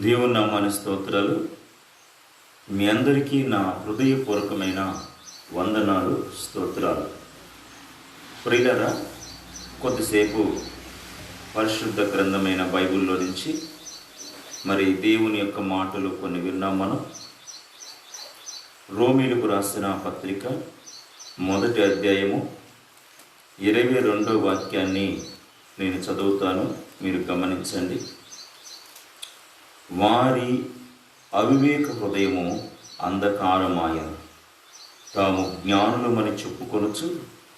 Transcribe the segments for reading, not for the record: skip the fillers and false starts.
దేవుని నామాని స్తోత్రాలు. మీ అందరికీ నా హృదయపూర్వకమైన వందనాలు, స్తోత్రాలు. ప్రియులారా, కొద్దిసేపు పరిశుద్ధ గ్రంథమైన బైబిల్లో నుంచి మరి దేవుని యొక్క మాటలు కొన్ని విన్నాం. మనం రోమీలకు రాసిన పత్రిక 1వ అధ్యాయము 22వ వాక్యాన్ని నేను చదువుతాను, మీరు గమనించండి. వారి అవివేక హృదయము అంధకారమాయను, తాము జ్ఞానులమని చెప్పుకొనుచు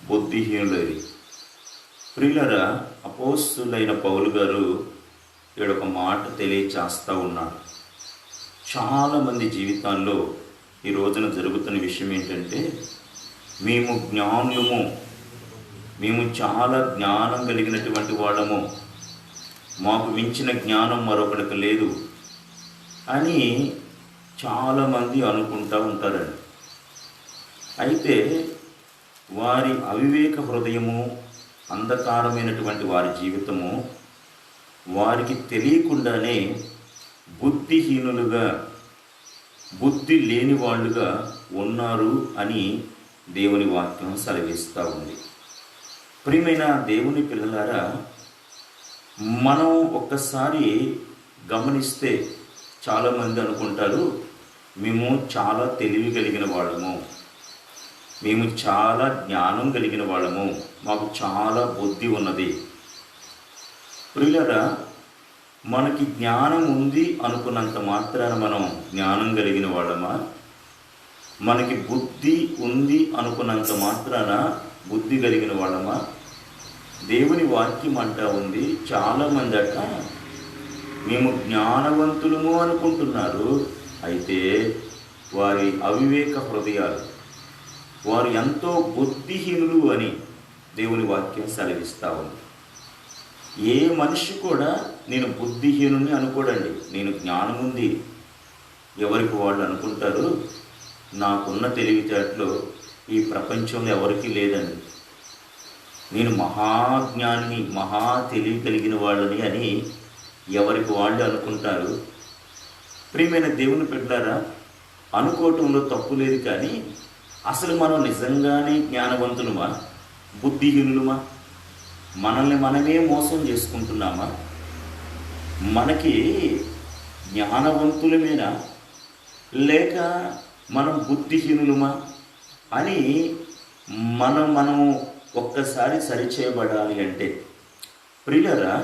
బుద్ధిహీనులైరి. ప్రియులరా, అపోస్తులైన పౌలు గారు ఈడొక మాట తెలియచేస్తూ ఉన్నారు. చాలామంది జీవితాల్లో ఈ రోజున జరుగుతున్న విషయం ఏంటంటే, మేము జ్ఞానులము, మేము చాలా జ్ఞానం కలిగినటువంటి వాళ్ళము, మాకు మించిన జ్ఞానం మరొకరికి లేదు అని చాలామంది అనుకుంటూ ఉంటారండి. అయితే వారి అవివేక హృదయము, అంధకారమైనటువంటి వారి జీవితము వారికి తెలియకుండానే బుద్ధిహీనులుగా, బుద్ధి లేని వాళ్ళుగా ఉన్నారు అని దేవుని వాక్యం సెలవిస్తూ ఉంది. ప్రియమైన దేవుని పిల్లలారా, మనం ఒక్కసారి గమనిస్తే చాలామంది అనుకుంటారు, మేము చాలా తెలివి కలిగిన వాళ్ళము, మేము చాలా జ్ఞానం కలిగిన వాళ్ళము, మాకు చాలా బుద్ధి ఉన్నది. ప్రియులారా, మనకి జ్ఞానం ఉంది అనుకున్నంత మాత్రాన మనం జ్ఞానం కలిగిన వాళ్ళమా? మనకి బుద్ధి ఉంది అనుకున్నంత మాత్రాన బుద్ధి కలిగిన వాళ్ళమా? దేవుని వాక్యం అంటా ఉంది, చాలామంది అట మేము జ్ఞానవంతులము అనుకుంటున్నారు. అయితే వారి అవివేక హృదయాలు, వారు ఎంతో బుద్ధిహీనులు అని దేవుని వాక్యం సెలవిస్తూ ఉంది. ఏ మనిషి కూడా నేను బుద్ధిహీనుని అనుకోడండి. నేను జ్ఞానం ఉంది, ఎవరికి వాళ్ళు అనుకుంటారు, నాకున్న తెలివితేటలు ఈ ప్రపంచంలో ఎవరికీ లేదండి, నేను మహాజ్ఞానిని, మహా తెలివి కలిగిన వాళ్ళని అని ఎవరికి వాళ్ళు అనుకుంటారు. ప్రియమైన దేవుని బిడ్డలారా, అనుకోవటంలో తప్పు లేదు, కానీ అసలు మనం నిజంగానే జ్ఞానవంతులమా, బుద్ధిహీనులమా? మనల్ని మనమే మోసం చేసుకుంటున్నామా? మనకి జ్ఞానవంతులమేనా, లేక మనం బుద్ధిహీనులమా అని మనము ఒక్కసారి సరిచేయబడాలి అంటే, ప్రియులరా,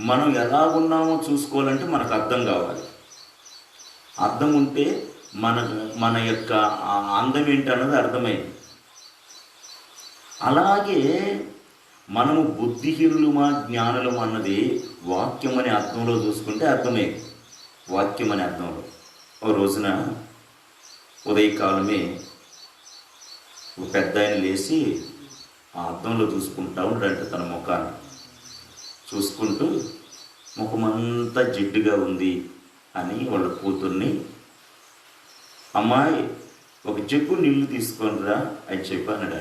మనం ఎలా ఉన్నామో చూసుకోవాలంటే మనకు అర్థం కావాలి. అర్థం ఉంటే మన యొక్క అందం ఏంటన్నది అర్థమైంది. అలాగే మనము బుద్ధిహీనులమా, జ్ఞానులమా అన్నది వాక్యం అనే అర్థంలో చూసుకుంటే అర్థమైంది. వాక్యం అనే అర్థంలో ఓ రోజున ఉదయకాలమే ఒక పెద్ద ఆయన లేచి ఆ అద్దంలో చూసుకుంటా ఉన్నాడంటే తన ముఖాన్ని చూసుకుంటూ, ముఖమంతా జిడ్డుగా ఉంది అని వాళ్ళ కూతుర్ని, అమ్మాయి ఒక జగ్గు నీళ్లు తీసుకొనిరా అని చెప్పానడా.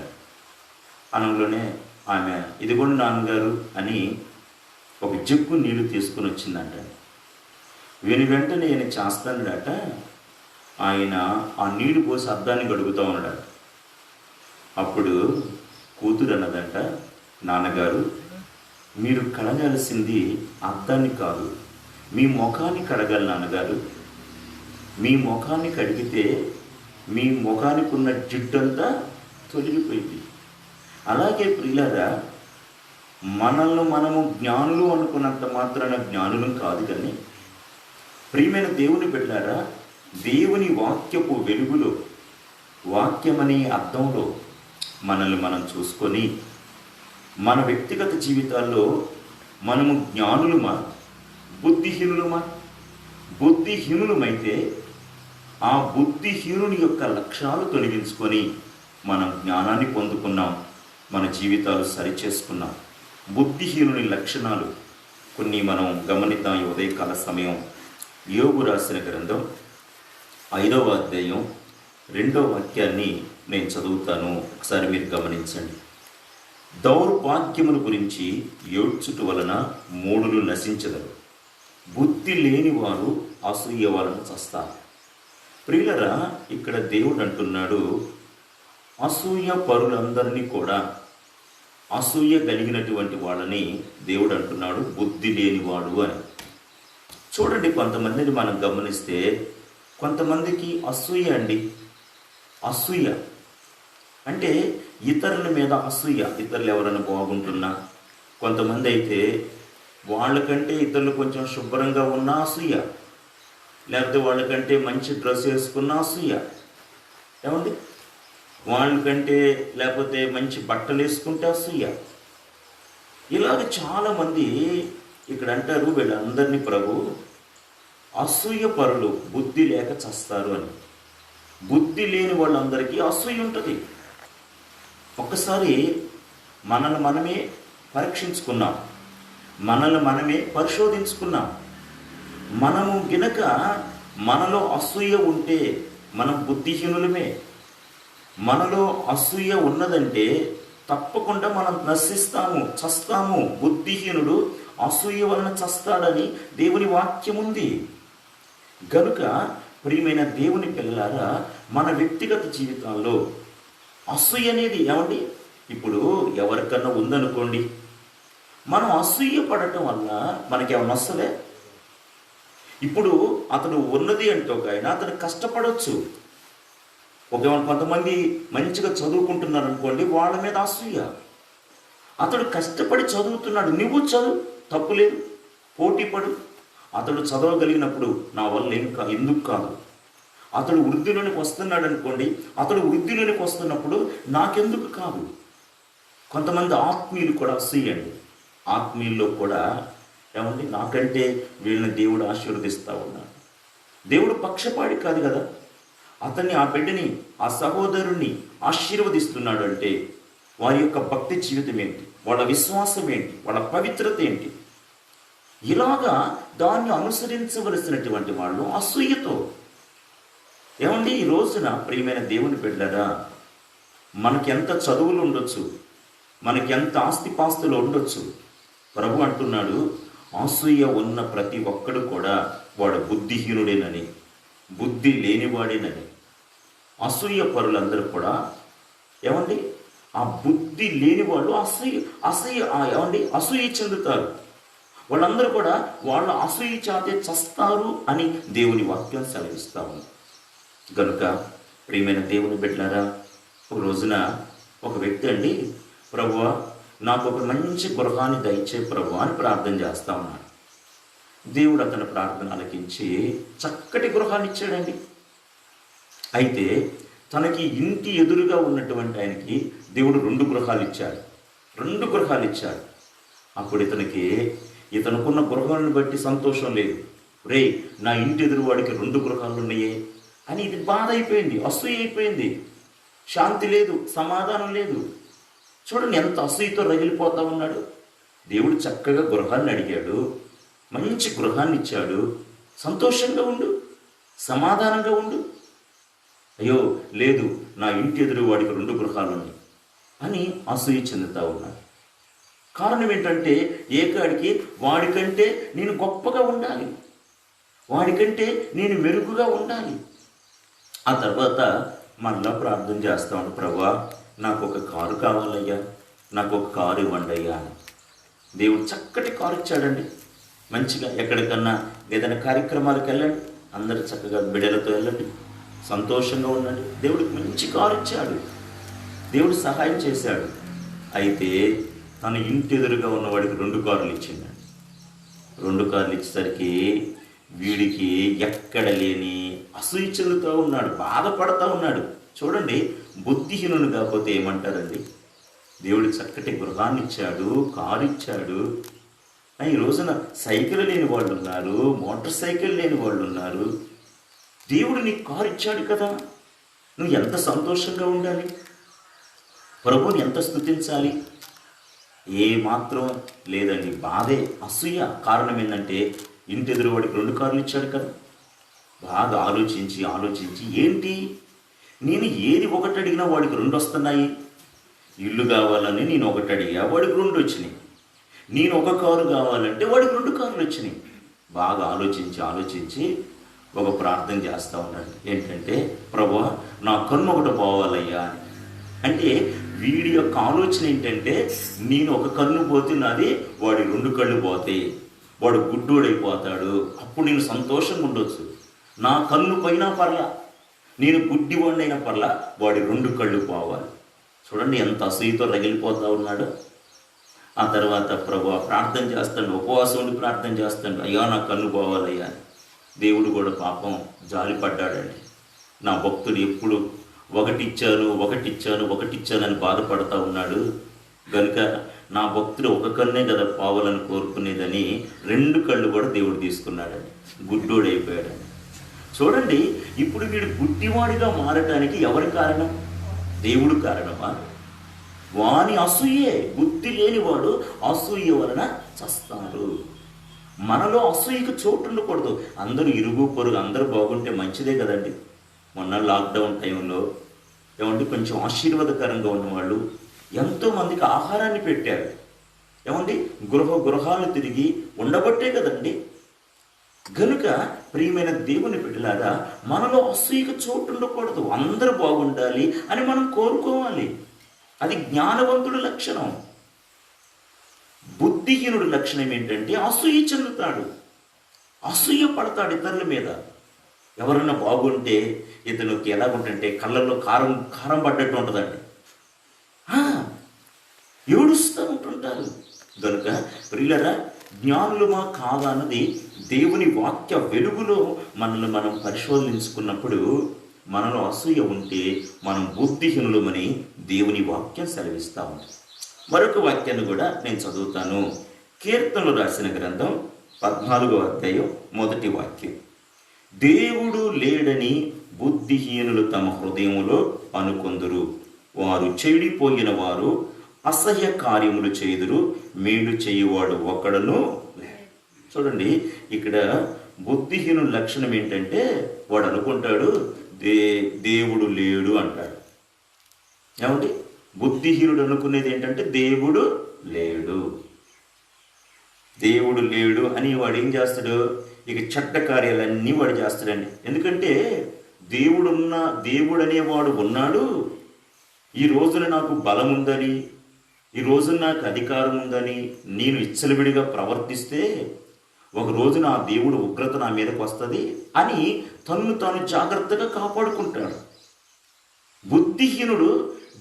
అనంలోనే ఆమె, ఇదిగోండి నాన్నగారు అని ఒక జగ్గు నీళ్లు తీసుకుని వచ్చిందంట. వెంటనే ఆయన చేస్తానడట, ఆయన ఆ నీళ్లు పోసి అద్దాన్ని గడుగుతూ ఉన్నాడట. అప్పుడు కూతురు అన్నదంట, నాన్నగారు, మీరు కడగాల్సింది అద్దాన్ని కాదు, మీ ముఖాన్ని కడగాలి నాన్నగారు. మీ ముఖాన్ని కడిగితే మీ ముఖానికి ఉన్న జిడ్డంతా తొలగిపోయింది. అలాగే ప్రియులారా, మనల్ని మనము జ్ఞానులు అనుకున్నంత మాత్రాన జ్ఞానులం కాదు. కానీ ప్రియమైన దేవుని బిడ్డలారా, దేవుని వాక్యపు వెలుగులో, వాక్యమనే అర్థంలో మనల్ని మనం చూసుకొని మన వ్యక్తిగత జీవితాల్లో మనము జ్ఞానులమా, బుద్ధిహీనులమా? బుద్ధిహీనులమైతే ఆ బుద్ధిహీనుని యొక్క లక్షణాలు తొలగించుకొని మనం జ్ఞానాన్ని పొందుకున్నాం, మన జీవితాలు సరిచేసుకున్నాం. బుద్ధిహీనుని లక్షణాలు కొన్ని మనం గమనిద్దాం. ఈ ఉదయకాల సమయం యోబు రాసిన గ్రంథం 5వ అధ్యాయం 2వ వాక్యాన్ని నేను చదువుతాను, ఒకసారి మీరు గమనించండి. దౌర్భాగ్యముల గురించి ఏడ్చుట వలన మూఢులు నశించెదరు, బుద్ధి లేని వారు అసూయ వలన చస్తారు. ప్రియులరా, ఇక్కడ దేవుడు అంటున్నాడు, అసూయ పరులందరినీ కూడా, అసూయ కలిగినటువంటి వాళ్ళని దేవుడు అంటున్నాడు బుద్ధి లేనివాడు అని. చూడండి, కొంతమందిని మనం గమనిస్తే కొంతమందికి అసూయ అండి. అసూయ అంటే ఇతరుల మీద అసూయ. ఇతరులు ఎవరైనా బాగుంటున్నా, కొంతమంది అయితే వాళ్ళకంటే ఇతరులు కొంచెం శుభ్రంగా ఉన్న అసూయ, లేకపోతే వాళ్ళకంటే మంచి డ్రెస్ వేసుకున్న అసూయ, ఏమండి, వాళ్ళకంటే లేకపోతే మంచి బట్టలు వేసుకుంటే అసూయ. ఇలాగ చాలామంది ఇక్కడ అంటారు, వీళ్ళందరినీ ప్రభు అసూయ పరులు, బుద్ధి లేక చస్తారు అని. బుద్ధి లేని వాళ్ళందరికీ అసూయ ఉంటుంది. ఒక్కసారి మనల్ని మనమే పరీక్షించుకున్నాం, మనల్ని మనమే పరిశోధించుకున్నాం. మనము గినక మనలో అసూయ ఉంటే మనం బుద్ధిహీనులమే. మనలో అసూయ ఉన్నదంటే తప్పకుండా మనం నశిస్తాము, చస్తాము. బుద్ధిహీనుడు అసూయ వలన చస్తాడని దేవుని వాక్యం ఉంది. గనుక ప్రియమైన దేవుని పిల్లలారా, మన వ్యక్తిగత జీవితాల్లో అసూయ అనేది ఏమండి, ఇప్పుడు ఎవరికన్నా ఉందనుకోండి, మనం అసూయ పడటం వల్ల మనకేమన్నా వస్తుందే? ఇప్పుడు అతడు ఉన్నది అంటే ఒక ఆయన, అతను కష్టపడవచ్చు. కొంతమంది మంచిగా చదువుకుంటున్నారు అనుకోండి, వాళ్ళ మీద అసూయ. అతడు కష్టపడి చదువుతున్నాడు, నువ్వు చదువు, తప్పులేదు, పోటీ పడు. అతడు చదవగలిగినప్పుడు నా వల్ల ఎందుకు కాదు. అతడు వృద్ధిలోనికి వస్తున్నాడు అనుకోండి, అతడు వృద్ధిలోనికి వస్తున్నప్పుడు నాకెందుకు కాదు. కొంతమంది ఆత్మీయులు కూడా అసూయండి. ఆత్మీయుల్లో కూడా ఏమండి, నాకంటే వీళ్ళని దేవుడు ఆశీర్వదిస్తూ ఉన్నాడు. దేవుడు పక్షపాడి కాదు కదా. అతన్ని, ఆ బిడ్డని, ఆ సహోదరుణ్ణి ఆశీర్వదిస్తున్నాడు అంటే వారి యొక్క భక్తి జీవితం ఏంటి, వాళ్ళ విశ్వాసం ఏంటి, వాళ్ళ పవిత్రత ఏంటి. ఇలాగా దాన్ని అనుసరించవలసినటువంటి వాళ్ళు అసూయతో. ఏమండి, ఈ రోజున ప్రియమైన దేవుని బిడ్డలారా, మనకెంత చదువులు ఉండొచ్చు, మనకెంత ఆస్తిపాస్తులు ఉండొచ్చు, ప్రభు అంటున్నాడు అసూయ ఉన్న ప్రతి ఒక్కడు కూడా వాడు బుద్ధిహీనుడేనని, బుద్ధి లేనివాడేనని. అసూయ పరులందరూ కూడా ఏమండి, ఆ బుద్ధి లేనివాళ్ళు అసూయ చెందుతారు. వాళ్ళందరూ కూడా వాళ్ళ అసూయ చేతే చస్తారు అని దేవుని వాక్యం సెలవిస్తా ఉంది. కనుక ప్రియమైన దేవుని బిడ్డలారా, ఒక రోజున ఒక వ్యక్తి అండి, ప్రభువా నాకు ఒక మంచి గృహాన్ని దయచే ప్రభువా అని ప్రార్థన చేస్తా ఉన్నాడు. దేవుడు అతని ప్రార్థన ఆలకించి చక్కటి గృహాన్ని ఇచ్చాడండి. అయితే తనకి ఇంటి ఎదురుగా ఉన్నటువంటి ఆయనకి దేవుడు 2 గృహాలు ఇచ్చాడు. 2 గృహాలు ఇచ్చాడు. అప్పుడు ఇతనుకున్న గృహాలను బట్టి సంతోషం లేదు. రే, నా ఇంటి ఎదురు వాడికి 2 గృహాలు ఉన్నాయే అని ఇది బాధ అయిపోయింది, అసూయ అయిపోయింది. శాంతి లేదు, సమాధానం లేదు. చూడండి ఎంత అసూయతో రగిలిపోతా ఉన్నాడు. దేవుడు చక్కగా గృహాన్ని అడిగాడు, మంచి గృహాన్ని ఇచ్చాడు. సంతోషంగా ఉండు, సమాధానంగా ఉండు. అయ్యో లేదు, నా ఇంటి ఎదురు వాడికి 2 గృహాలు ఉన్నాయి అని అసూయ చెందుతూ ఉన్నాడు. కారణం ఏంటంటే ఏకాడికి వాడికంటే నేను గొప్పగా ఉండాలి, వాడికంటే నేను మెరుగుగా ఉండాలి. ఆ తర్వాత మళ్ళా ప్రార్థన చేస్తాను, ప్రభువా నాకు ఒక కారు కావాలయ్యా, నాకు ఒక కారు ఇవ్వండి అయ్యా అని. దేవుడు చక్కటి కారు ఇచ్చాడండి. మంచిగా ఎక్కడికన్నా ఏదైనా కార్యక్రమాలకు వెళ్ళండి, అందరూ చక్కగా బిడ్డలతో వెళ్ళండి, సంతోషంగా ఉండండి. దేవుడికి మంచి కారు ఇచ్చాడు, దేవుడు సహాయం చేశాడు. అయితే తన ఇంటి ఎదురుగా ఉన్నవాడికి 2 కార్లు ఇచ్చిందండి. 2 కార్లు ఇచ్చేసరికి వీడికి ఎక్కడ లేని అసూయ చెందుతూ ఉన్నాడు, బాధపడతా ఉన్నాడు. చూడండి, బుద్ధిహీనుడు కాకపోతే ఏమంటారండి? దేవుడు చక్కటి గృహాన్ని ఇచ్చాడు, కారు ఇచ్చాడు. ఈ రోజున సైకిల్ లేని వాళ్ళు ఉన్నారు, మోటార్ సైకిల్ లేని వాళ్ళు ఉన్నారు. దేవుడు నీకు కారు ఇచ్చాడు కదా, నువ్వు ఎంత సంతోషంగా ఉండాలి, ప్రభువుని ఎంత స్తుతించాలి. ఏ మాత్రం లేదండి, బాధే, అసూయ. కారణం ఏంటంటే ఇంటి ఎదురు వాడికి 2 కార్లు ఇచ్చాడు కదా. బాగా ఆలోచించి ఏంటి, నేను ఏది ఒకటి అడిగినా వాడికి 2 వస్తున్నాయి. ఇల్లు కావాలని నేను ఒకటి అడిగా, వాడికి 2 వచ్చినాయి. నేను ఒక కారు కావాలంటే వాడికి 2 కార్లు వచ్చినాయి. బాగా ఆలోచించి ఒక ప్రార్థన చేస్తూ ఉన్నాడు. ఏంటంటే, ప్రభువా నా కన్ను ఒకటి పోవాలయ్యా అని. అంటే వీడి యొక్క ఆలోచన ఏంటంటే, నేను ఒక కన్ను పోతే నాది వాడి 2 కళ్ళు పోతాయి, వాడు గుడ్డోడైపోతాడు, అప్పుడు నేను సంతోషంగా ఉండొచ్చు. నా కన్ను పైన పర్లా, నేను గుడ్డివాడినైనా పర్లా, వాడి 2 కళ్ళు పోవాలి. చూడండి ఎంత అసూయతో రగిలిపోతూ ఉన్నాడు. ఆ తర్వాత ప్రభువా ప్రార్థన చేస్తాడు, ఉపవాసం ఉండి ప్రార్థన చేస్తాడు, అయ్యా నా కన్ను పోవాలయ్యా అని. దేవుడు కూడా పాపం జాలిపడ్డాడండి. నా భక్తుడు ఎప్పుడు ఒకటిచ్చాను అని బాధపడతా ఉన్నాడు కనుక నా భక్తుడు ఒక కన్నే కదా పోవాలని కోరుకునేదని 2 కళ్ళు కూడా దేవుడు తీసుకున్నాడండి. గుడ్డోడైపోయాడండి. చూడండి, ఇప్పుడు వీడు గుడ్డివాడిగా మారటానికి ఎవరి కారణం? దేవుడు కారణమా? వాని అసూయే. బుద్ధి లేనివాడు అసూయ వలన చస్తాడు. మనలో అసూయకు చోటు ఉండకూడదు. అందరూ ఇరుగు పొరుగు అందరూ బాగుంటే మంచిదే కదండి. మొన్న లాక్డౌన్ టైంలో ఏమంటే కొంచెం ఆశీర్వాదకరంగా ఉన్నవాళ్ళు ఎంతోమందికి ఆహారాన్ని పెట్టారు. ఏమండి గృహాలు తిరిగి ఉండబట్టే కదండి. గనుక ప్రియమైన దేవుని బిడ్డలారా, మనలో అసూయకు చోటు ఉండకూడదు. అందరూ బాగుండాలి అని మనం కోరుకోవాలి. అది జ్ఞానవంతుడి లక్షణం. బుద్ధిహీనుడి లక్షణం ఏంటంటే అసూయ చెందుతాడు, అసూయ పడతాడు ఇతరుల మీద. ఎవరైనా బాగుంటే ఇతనికి ఎలాగుంటుంటే కళ్ళల్లో కారం పడ్డట్టు ఉంటుందండి, ఏడుస్తూ ఉంటుంటారు. కనుక ప్రియులరా, జ్ఞానులమా కాదా అన్నది దేవుని వాక్య వెలుగులో మనల్ని మనం పరిశోధించుకున్నప్పుడు మనలో అసూయ ఉంటే మనం బుద్ధిహీనులమని దేవుని వాక్యం సెలవిస్తూ ఉంది. మరొక వాక్యాన్ని కూడా నేను చదువుతాను. కీర్తనలు రాసిన గ్రంథం 14వ అధ్యాయం 1వ వాక్యం. దేవుడు లేడని బుద్ధిహీనులు తమ హృదయములో అనుకొందురు, వారు చెడిపోయిన వారు అసహ్య కార్యములు చేయుదురు, మేలు చేయువాడు ఒక్కడును. చూడండి, ఇక్కడ బుద్ధిహీనుల లక్షణం ఏంటంటే వాడు అనుకుంటాడు దేవుడు లేడు అంటాడు. ఏమండి బుద్ధిహీనుడు అనుకునేది ఏంటంటే దేవుడు లేడు అని వాడు ఏం చేస్తాడు? ఇక చట్ట కార్యాలన్నీ వాడు చేస్తాడండి. ఎందుకంటే దేవుడు అనేవాడు ఉన్నాడు. ఈ రోజున నాకు బలం ఉందని, ఈ రోజున నాకు అధికారం ఉందని నేను విచ్చలవిడిగా ప్రవర్తిస్తే ఒక రోజున ఆ దేవుడు ఉగ్రత నా మీదకి వస్తుంది అని తన్ను తాను జాగ్రత్తగా కాపాడుకుంటాడు. బుద్ధిహీనుడు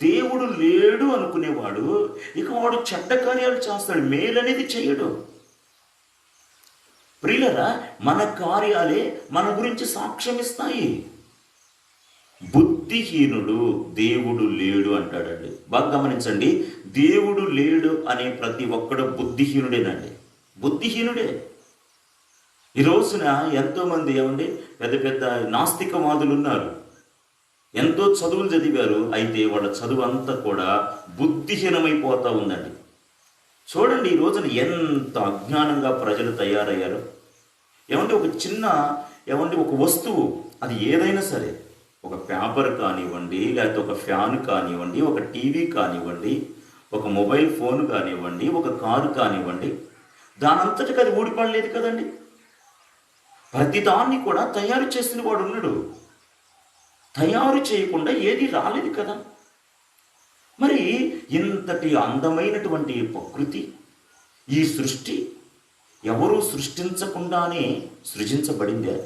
దేవుడు లేడు అనుకునేవాడు ఇక వాడు చెడ్డ కార్యాలు చేస్తాడు, మేలనేది చేయడు. ప్రియులరా, మన కార్యాలే మన గురించి సాక్ష్యం ఇస్తాయి. బుద్ధిహీనుడు దేవుడు లేడు అంటాడండి. బాగా గమనించండి, దేవుడు లేడు అనే ప్రతి ఒక్కడు బుద్ధిహీనుడేనండి, బుద్ధిహీనుడే. ఈ రోజున ఎంతోమంది ఏమండి పెద్ద పెద్ద నాస్తికవాదులు ఉన్నారు, ఎంతో చదువులు చదివారు, అయితే వాళ్ళ చదువు అంతా కూడా బుద్ధిహీనమైపోతూ ఉందండి. చూడండి, ఈ రోజున ఎంత అజ్ఞానంగా ప్రజలు తయారయ్యారు. ఏమంటే ఒక వస్తువు, అది ఏదైనా సరే, ఒక పేపర్ కానివ్వండి, లేకపోతే ఒక ఫ్యాన్ కానివ్వండి, ఒక టీవీ కానివ్వండి, ఒక మొబైల్ ఫోన్ కానివ్వండి, ఒక కారు కానివ్వండి, దానంతటికి అది ఊడిపడలేదు కదండి. ప్రతిదాన్ని కూడా తయారు చేసిన వాడు ఉన్నాడు, తయారు చేయకుండా ఏది రాలేదు కదా. మరి ఇంతటి అందమైనటువంటి ప్రకృతి, ఈ సృష్టి ఎవరూ సృష్టించకుండానే సృజించబడిందే.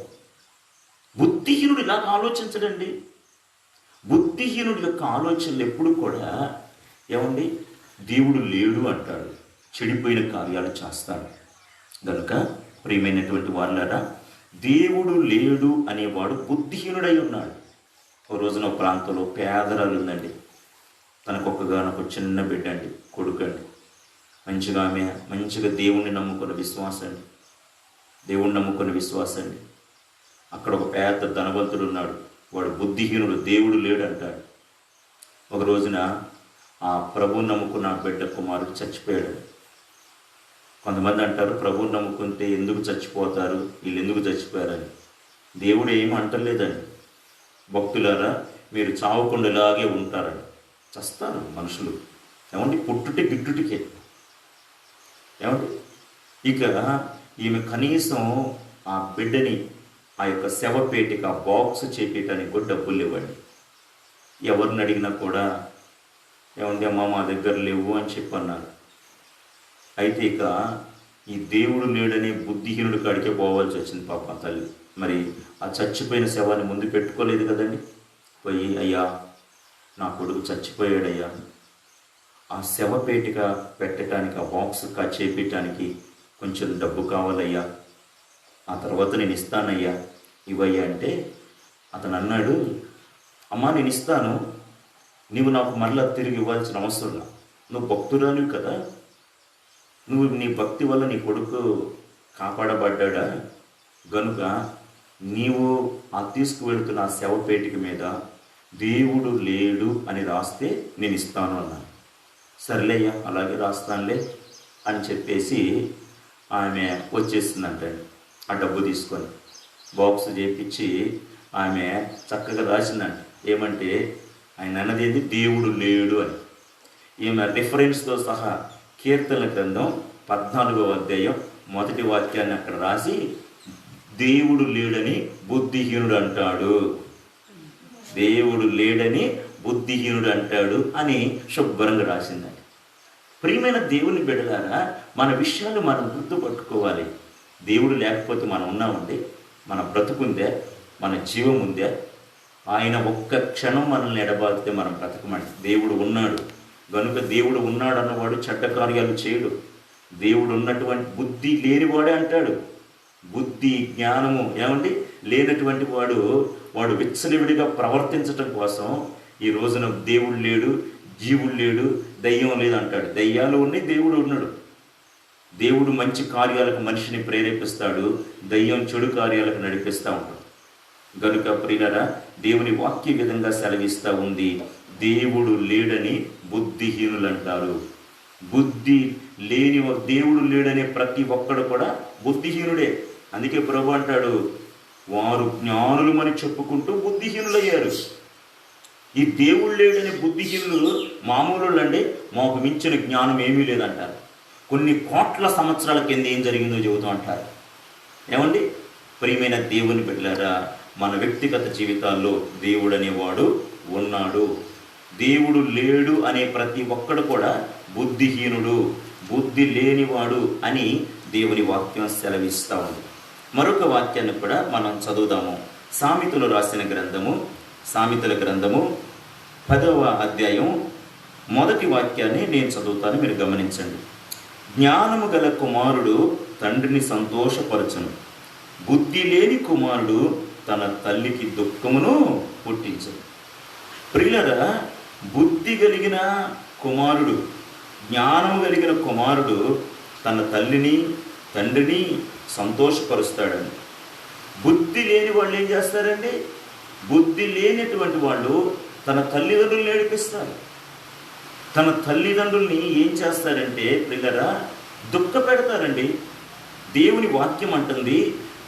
బుద్ధిహీనుడు ఇలాగ ఆలోచించడండి. బుద్ధిహీనుడి యొక్క ఆలోచనలు ఎప్పుడు కూడా ఏమండి దేవుడు లేడు అంటాడు, చెడిపోయిన కార్యాలు చేస్తాడు. కనుక ప్రియమైనటువంటి వాళ్ళారా, దేవుడు లేడు అనేవాడు బుద్ధిహీనుడై ఉన్నాడు. ఒక రోజున ఒక ప్రాంతంలో పేదరాలు ఉందండి, తనకొకగానొక చిన్న బిడ్డ అండి, కొడుకు అండి. మంచిగా దేవుణ్ణి నమ్ముకున్న విశ్వాసం అండి. అక్కడ ఒక పేద ధనవంతుడు ఉన్నాడు, వాడు బుద్ధిహీనుడు, దేవుడు లేడు అంటాడు. ఒక రోజున ఆ ప్రభువుని నమ్ముకున్న బిడ్డ కుమారుడు చచ్చిపోయాడు. కొంతమంది అంటారు ప్రభువుని నమ్ముకుంటే ఎందుకు చచ్చిపోతారు, వీళ్ళు ఎందుకు చచ్చిపోయారని. దేవుడు ఏమీ అంటలేదండి. భక్తులారా, మీరు చావకుండా ఇలాగే ఉంటారని. చస్తారు మనుషులు, ఏమండి పుట్టుటి గిట్టుటికే. ఏమండి ఇక ఈమె కనీసం ఆ బిడ్డని ఆ యొక్క శవపేటికి ఆ బాక్స్ చేపించడానికి కూడా డబ్బులు ఇవ్వండి. ఎవరిని అడిగినా కూడా ఏమండి అమ్మ మా దగ్గర లేవు అని చెప్పన్నారు. అయితే ఇక ఈ దేవుడు లేడని బుద్ధిహీనుడి కాడికే పోవాల్సి వచ్చింది పాప తల్లి. మరి ఆ చచ్చిపోయిన శవాన్ని ముందు పెట్టుకోలేదు కదండి. పోయి అయ్యా నా కొడుకు చచ్చిపోయాడయ్యా, ఆ శవపేటిక పెట్టడానికి ఆ బాక్స్ చేపించడానికి కొంచెం డబ్బు కావాలయ్యా, ఆ తర్వాత నేను ఇస్తానయ్యా ఇవయ్యా అంటే అతను అన్నాడు, అమ్మా నేను ఇస్తాను, నువ్వు నాకు మరలా తిరిగి ఇవ్వాల్సిన అవసరం లేదు. నువ్వు భక్తురాలివి కదా, నువ్వు నీ భక్తి వల్ల నీ కొడుకు కాపాడబడ్డా గనుక నీవు ఆ తీసుకువెళుతున్న ఆ శవపేటిక మీద దేవుడు లేడు అని రాస్తే నేను ఇస్తాను అన్నాను. సర్లేయ్యా అలాగే రాస్తానులే అని చెప్పేసి ఆమె వచ్చేసిందంటే ఆ డబ్బు తీసుకొని బాక్స్ చేపించి ఆమె చక్కగా రాసిందంట. ఏమంటే ఆయన అన్నది ఏంటి, దేవుడు లేడు అని. ఈమె రిఫరెన్స్తో సహా కీర్తనల గ్రంథం 14వ అధ్యాయం 1వ వాక్యాన్ని అక్కడ రాసి దేవుడు లేడని బుద్ధిహీనుడు అంటాడు, దేవుడు లేడని బుద్ధిహీనుడు అంటాడు అని శుభ్రంగా రాసిందండి. ప్రియమైన దేవుని బిడ్డలారా, మన విషయాలు మనం గుర్తుపట్టుకోవాలి. దేవుడు లేకపోతే మనం ఉన్నామండి, మన బ్రతుకుందే, మన జీవం ఉందే. ఆయన ఒక్క క్షణం మనల్ని ఎడబాగితే మనం బ్రతకమండి. దేవుడు ఉన్నాడు కనుక దేవుడు ఉన్నాడు అన్నవాడు చెడ్డ కార్యాలు చేయడు. దేవుడు ఉన్నటువంటి బుద్ధి లేనివాడే అంటాడు. బుద్ధి జ్ఞానము ఏమండి లేనటువంటి వాడు విచ్చలవిడిగా ప్రవర్తించటం కోసం ఈ రోజున దేవుడు లేడు, జీవుడు లేడు, దయ్యం లేదు అంటాడు. దయ్యాలు ఉన్నాయి, దేవుడు ఉన్నాడు. దేవుడు మంచి కార్యాలకు మనిషిని ప్రేరేపిస్తాడు, దయ్యం చెడు కార్యాలకు నడిపిస్తూ ఉంటాడు. గనుక ప్రియులారా, దేవుని వాక్య విధంగా సెలవిస్తూ ఉంది, దేవుడు లేడని బుద్ధిహీనులు అంటారు. బుద్ధి లేని దేవుడు లేడనే ప్రతి ఒక్కడు కూడా బుద్ధిహీనుడే. అందుకే ప్రభు అంటాడు, వారు జ్ఞానులమని చెప్పుకుంటూ బుద్ధిహీనులయ్యారు. ఈ దేవుడు లేడని బుద్ధిహీనులు మామూలు అండి, మాకు మించిన జ్ఞానం ఏమీ లేదంటారు. కొన్ని కోట్ల సంవత్సరాల కింద ఏం జరిగిందో చెబుతూ అంటారు. ఏమండి ప్రియమైన దేవుని బిడ్డలారా, మన వ్యక్తిగత జీవితాల్లో దేవుడు అనేవాడు ఉన్నాడు. దేవుడు లేడు అనే ప్రతి ఒక్కడు కూడా బుద్ధిహీనుడు, బుద్ధి లేనివాడు అని దేవుని వాక్యం సెలవిస్తూ ఉంది. మరొక వాక్యాన్ని కూడా మనం చదువుదాము. సామెతలు రాసిన గ్రంథము, సామెతల గ్రంథము 10వ అధ్యాయం 1వ వాక్యాన్ని నేను చదువుతాను, మీరు గమనించండి. జ్ఞానము గల కుమారుడు తండ్రిని సంతోషపరచును, బుద్ధి లేని కుమారుడు తన తల్లికి దుఃఖమును పుట్టించను. ప్రియులరా, బుద్ధి కలిగిన కుమారుడు, జ్ఞానము కలిగిన కుమారుడు తన తల్లిని తండ్రిని సంతోషపరుస్తాడండి. బుద్ధి లేని వాళ్ళు ఏం చేస్తారండి? బుద్ధి లేనటువంటి వాళ్ళు తన తల్లిదండ్రులను ఏడిపిస్తారు. తన తల్లిదండ్రుల్ని ఏం చేస్తారంటే ప్రియులరా, దుఃఖ పెడతారండి. దేవుని వాక్యం అంటుంది,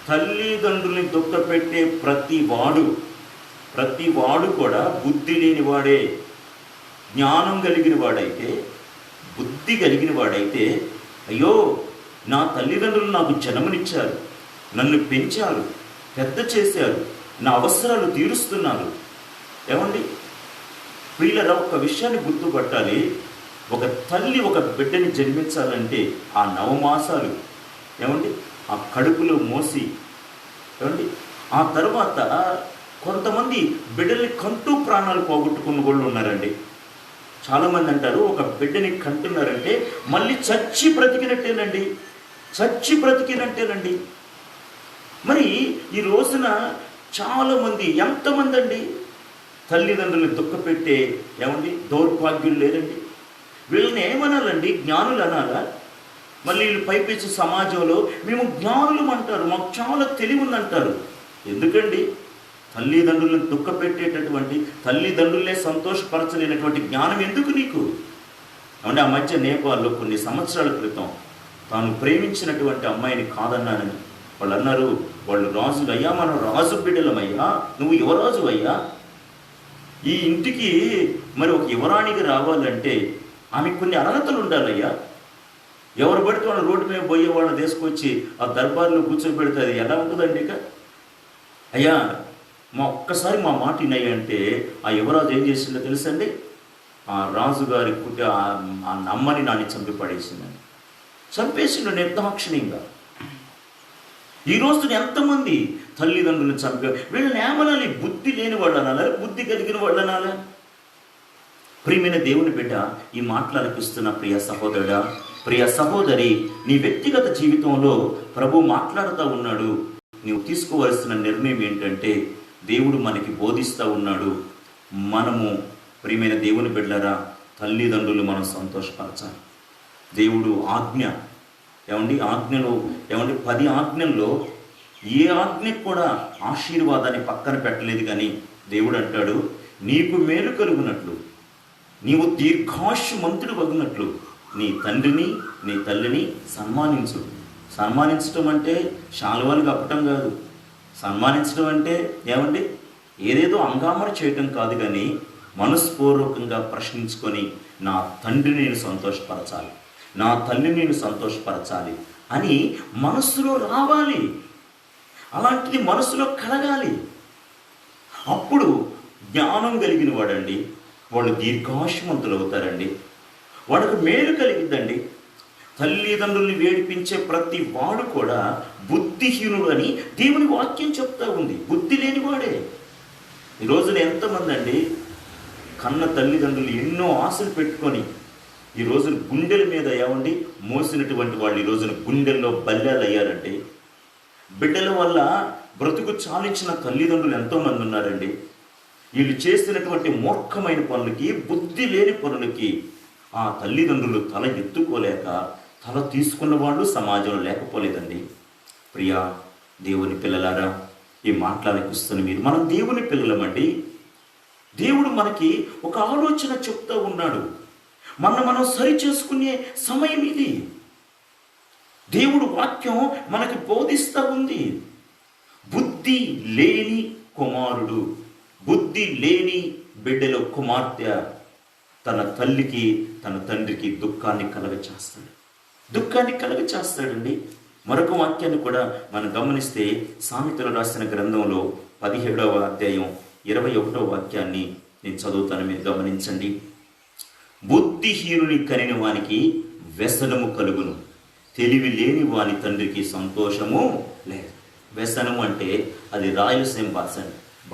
తల్లిదండ్రుల్ని దుఃఖ పెట్టే ప్రతి వాడు కూడా బుద్ధి లేనివాడే. జ్ఞానం కలిగిన వాడైతే, బుద్ధి కలిగిన వాడైతే, అయ్యో నా తల్లిదండ్రులు నాకు జన్మనిచ్చారు, నన్ను పెంచారు, పెద్ద చేశారు, నా అవసరాలు తీరుస్తున్నారు. ఏమండి ప్రియులరా, ఒక విషయాన్ని గుర్తుపట్టాలి. ఒక తల్లి ఒక బిడ్డని జన్మించాలంటే ఆ 9 మాసాలు ఏమండి ఆ కడుపులో మోసి, ఏమండి ఆ తర్వాత కొంతమంది బిడ్డల్ని కంటూ ప్రాణాలు పోగొట్టుకున్న వాళ్ళు ఉన్నారండి. చాలామంది అంటారు, ఒక బిడ్డని కంటున్నారంటే మళ్ళీ చచ్చి బ్రతికినట్టేనండి. మరి ఈ రోజున చాలామంది, ఎంతమంది అండి తల్లిదండ్రులను దుఃఖపెట్టే ఏమండి దౌర్భాగ్యులు లేరండి. వీళ్ళని ఏమనాలండి? జ్ఞానులు అనాలా? మళ్ళీ వీళ్ళు పైపెచ్చి సమాజంలో మేము జ్ఞానులు అంటారు, మాకు చాలా తెలివి ఉందంటారు. ఎందుకండి? తల్లిదండ్రులను దుఃఖపెట్టేటటువంటి, తల్లిదండ్రులనే సంతోషపరచలేనటువంటి జ్ఞానం ఎందుకు నీకు? అంటే ఆ మధ్య నేపాల్లో కొన్ని సంవత్సరాల క్రితం తాను ప్రేమించినటువంటి అమ్మాయిని కాదన్నానని వాళ్ళు అన్నారు. వాళ్ళు రాజులు, అయ్యా మనం రాజు బిడ్డలమయ్యా, నువ్వు యువరాజు అయ్యా, ఈ ఇంటికి మరి ఒక యువరాణికి రావాలంటే ఆమె కొన్ని అర్హతలు ఉండాలయ్యా, ఎవరు పడితే వాళ్ళు రోడ్డు మీద పోయే వాళ్ళని తీసుకొచ్చి ఆ దర్బార్లో కూర్చోబెడితే అది ఎలా ఉంటుందండి? ఇక అయ్యా ఒక్కసారి మా మాట వినయ్య అంటే ఆ యువరాజు ఏం చేసిందో తెలుసండి? ఆ రాజుగారి ఆ అమ్మని నాని చంపి పడేసిందని, చంపేసిండు నిర్దాక్షిణ్యంగా. ఈ రోజున ఎంతమంది తల్లిదండ్రులను చంపే, వీళ్ళని ఏమనాలి? బుద్ధి లేని వాళ్ళు అనాలా, బుద్ధి కలిగిన వాళ్ళు అనాలా? ప్రియమైన దేవుని బిడ్డ, ఈ మాటలనిపిస్తున్న ప్రియ సహోదరుడా, ప్రియ సహోదరి, నీ వ్యక్తిగత జీవితంలో ప్రభు మాట్లాడుతూ ఉన్నాడు. నీవు తీసుకోవలసిన నిర్ణయం ఏంటంటే, దేవుడు మనకి బోధిస్తూ ఉన్నాడు. మనము ప్రియమైన దేవుని బిడ్డలారా, తల్లిదండ్రులు మనం సంతోషపరచాలి. దేవుడు ఆజ్ఞ ఆజ్ఞలో 10 ఆజ్ఞల్లో ఏ ఆజ్ఞ కూడా ఆశీర్వాదాన్ని పక్కన పెట్టలేదు. కానీ దేవుడు అంటాడు, నీకు మేలు కలుగునట్లు, నీవు దీర్ఘాయుష్మంతుడు వగినట్లు నీ తండ్రిని నీ తల్లిని సన్మానించు. సన్మానించడం అంటే శాలువాలు కప్పటం కాదు. సన్మానించడం అంటే ఏదేదో అంగామర చేయటం కాదు. కానీ మనస్పూర్వకంగా ప్రశ్నించుకొని, నా తండ్రిని నేను సంతోషపరచాలి, నా తల్లిని నేను సంతోషపరచాలి అని మనస్సులో రావాలి. అలాంటిది మనసులో కలగాలి. అప్పుడు జ్ఞానం కలిగిన వాడండి, వాళ్ళు దీర్ఘాయుష్మంతులు అవుతారండి. వాళ్ళకు మేలు కలిగిద్దండి. తల్లిదండ్రుల్ని వేడిపించే ప్రతి వాడు కూడా బుద్ధిహీనుడు అని దేవుని వాక్యం చెప్తా ఉంది. బుద్ధి లేనివాడే. ఈ రోజున ఎంతమంది అండి కన్న తల్లిదండ్రులు ఎన్నో ఆశలు పెట్టుకొని ఈ రోజున గుండెల మీద మోసినటువంటి వాళ్ళు ఈ రోజున గుండెల్లో బల్యాలు అయ్యారంటే, బిడ్డల వల్ల బ్రతుకు చాలించిన తల్లిదండ్రులు ఎంతోమంది ఉన్నారండి. వీళ్ళు చేసినటువంటి మూర్ఖమైన పనులకి, బుద్ధి లేని పనులకి ఆ తల్లిదండ్రులు తల ఎత్తుకోలేక తల తీసుకున్న వాళ్ళు సమాజంలో లేకపోలేదండి. ప్రియా దేవుని పిల్లలారా, ఈ మాట్లాడకిస్తున్న మీరు, మనం దేవుని పిల్లలమండి. దేవుడు మనకి ఒక ఆలోచన చెప్తూ ఉన్నాడు. మనం సరి చేసుకునే సమయం ఇది. దేవుడు వాక్యం మనకి బోధిస్తూ ఉంది. బుద్ధి లేని కుమారుడు, బుద్ధి లేని బిడ్డలో కుమార్తె తన తల్లికి తన తండ్రికి దుఃఖాన్ని కలగచేస్తాడండి. మరొక వాక్యాన్ని కూడా మనం గమనిస్తే, సామెతలు రాసిన గ్రంథంలో 17వ అధ్యాయం 21వ వాక్యాన్ని నేను చదువుతాను, మీరు గమనించండి. బుద్ధిహీనుని కనిన వానికి వ్యసనము కలుగును, తెలివి లేని వాని తండ్రికి సంతోషము లేదు. వ్యసనము అంటే అది రాయలసీమ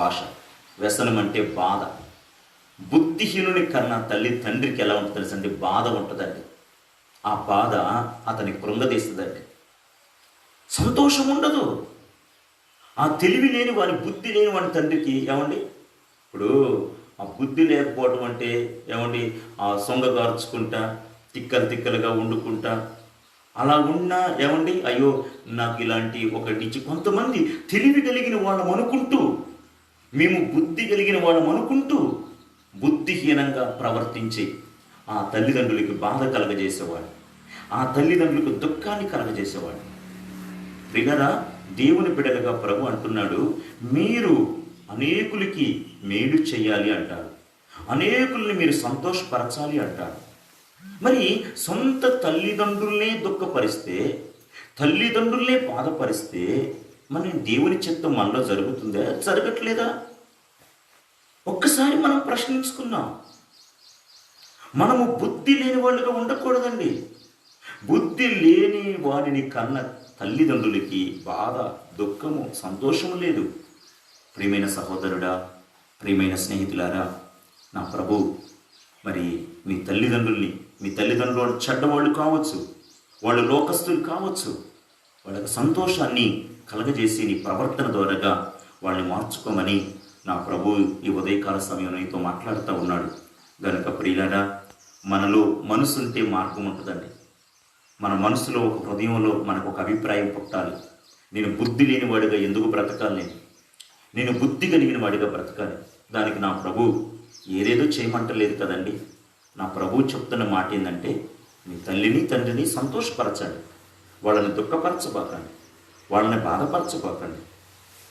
భాష. వ్యసనం అంటే బాధ. బుద్ధిహీనుని కన్నా తండ్రికి ఎలా ఉంటుంది తెలుసండి? బాధ ఉంటుందండి. ఆ బాధ అతనికి కృంగదీస్తుందండి. సంతోషం ఉండదు. ఆ తెలివి లేని వాని, బుద్ధి లేని వాని తండ్రికి ఇప్పుడు ఆ బుద్ధి లేకపోవడం అంటే ఆ సొంగగార్చుకుంటా, తిక్కలుగా వండుకుంటా అలా ఉన్నా అయ్యో నాకు ఇలాంటి ఒక నిజ. కొంతమంది తెలివి కలిగిన వాళ్ళం అనుకుంటూ, మేము బుద్ధి కలిగిన వాళ్ళం అనుకుంటూ బుద్ధిహీనంగా ప్రవర్తించి ఆ తల్లిదండ్రులకి బాధ కలగజేసేవాడు, ఆ తల్లిదండ్రులకు దుఃఖాన్ని కలగజేసేవాడు. ప్రియరా, దేవుని బిడ్డలుగా ప్రభు అంటున్నాడు, మీరు అనేకులకి మేలు చేయాలి అంటాడు, అనేకుల్ని మీరు సంతోషపరచాలి అంటాడు. మరి సొంత తల్లిదండ్రులనే దుఃఖపరిస్తే, తల్లిదండ్రులనే బాధపరిస్తే మరి దేవుని చిత్తం మనలో జరుగుతుందా? జరగట్లేదా? ఒక్కసారి మనం ప్రశ్నించుకున్నాం. మనము బుద్ధి లేని వాళ్ళుగా ఉండకూడదండి. బుద్ధి లేని వారిని కన్న తల్లిదండ్రులకి బాధ, దుఃఖము, సంతోషము లేదు. ప్రియమైన సహోదరుడా, ప్రియమైన స్నేహితులారా, నా ప్రభు మరి మీ తల్లిదండ్రులు చెడ్డవాళ్ళు కావచ్చు, వాళ్ళు లోకస్తులు కావచ్చు, వాళ్ళకి సంతోషాన్ని కలగజేసి నీ ప్రవర్తన ద్వారాగా వాళ్ళని మార్చుకోమని నా ప్రభు ఈ ఉదయకాల సమయం నీతో మాట్లాడుతూ ఉన్నాడు. గనుక ప్రియులారా, మనలో మనసు ఉంటే మార్గం ఉంటుందండి. మన మనసులో, ఒక హృదయంలో మనకు ఒక అభిప్రాయం పుట్టాలి. నేను బుద్ధి లేని వాడిగా ఎందుకు బ్రతకాలి, నేను బుద్ధి కలిగిన వాడిగా బ్రతకాలి. దానికి నా ప్రభు ఏదేదో చేయమంటలేదు కదండి. నా ప్రభు చెప్తున్న మాట ఏంటంటే, మీ తల్లిని తండ్రిని సంతోషపరచండి, వాళ్ళని దుఃఖపరచబోకండి, వాళ్ళని బాధపరచబోకండి.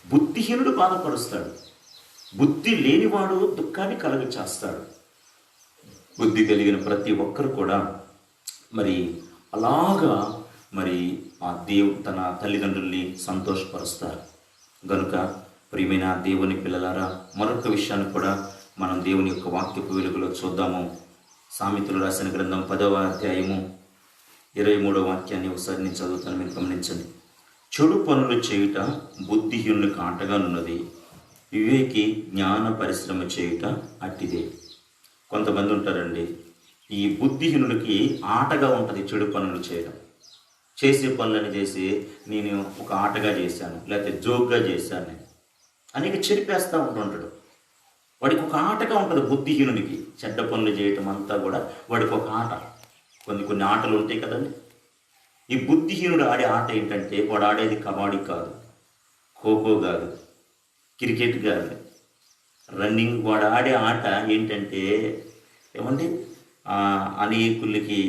బుద్ధిహీనుడు బాధపరుస్తాడు, బుద్ధి లేనివాడు దుఃఖాన్ని కలుగచేస్తాడు. బుద్ధి కలిగిన ప్రతి ఒక్కరు కూడా మరి అలాగా మరి ఆ తన తల్లిదండ్రుల్ని సంతోషపరుస్తారు. గనుక ప్రియమైన దేవుని పిల్లలారా, మరొక విషయాన్ని కూడా మనం దేవుని యొక్క వాక్యపు వెలుగులో చూద్దాము. సామెతలు రాసిన గ్రంథం 10వ అధ్యాయము 23వ వాక్యాన్ని ఒకసారి నేను చదువుతాను, మీరు గమనించండి. చెడు పనులు చేయుట బుద్ధిహీనునికి ఆటగానున్నది, వివేకి జ్ఞాన పరిశ్రమ చేయుట అట్టిదే. కొంతమంది ఉంటారండి, ఈ బుద్ధిహీనులకి ఆటగా ఉంటుంది చెడు పనులు చేయడం. చేసే పనులని చేసి నేను ఒక ఆటగా చేశాను, లేకపోతే జోక్గా చేశాను అనేక చెరిపేస్తూ ఉంటుంటాడు. వాడికి ఒక ఆటగా ఉంటుంది బుద్ధిహీనుడికి. చెడ్డ పనులు చేయటం అంతా కూడా వాడికి ఒక ఆట. కొన్ని ఆటలు ఉంటాయి కదండి. ఈ బుద్ధిహీనుడు ఆడే ఆట ఏంటంటే, వాడు ఆడేది కబడ్డీ కాదు, ఖోఖో కాదు, క్రికెట్ కాదు, రన్నింగ్. వాడు ఆడే ఆట ఏంటంటే ఏమండి, అనేకులకి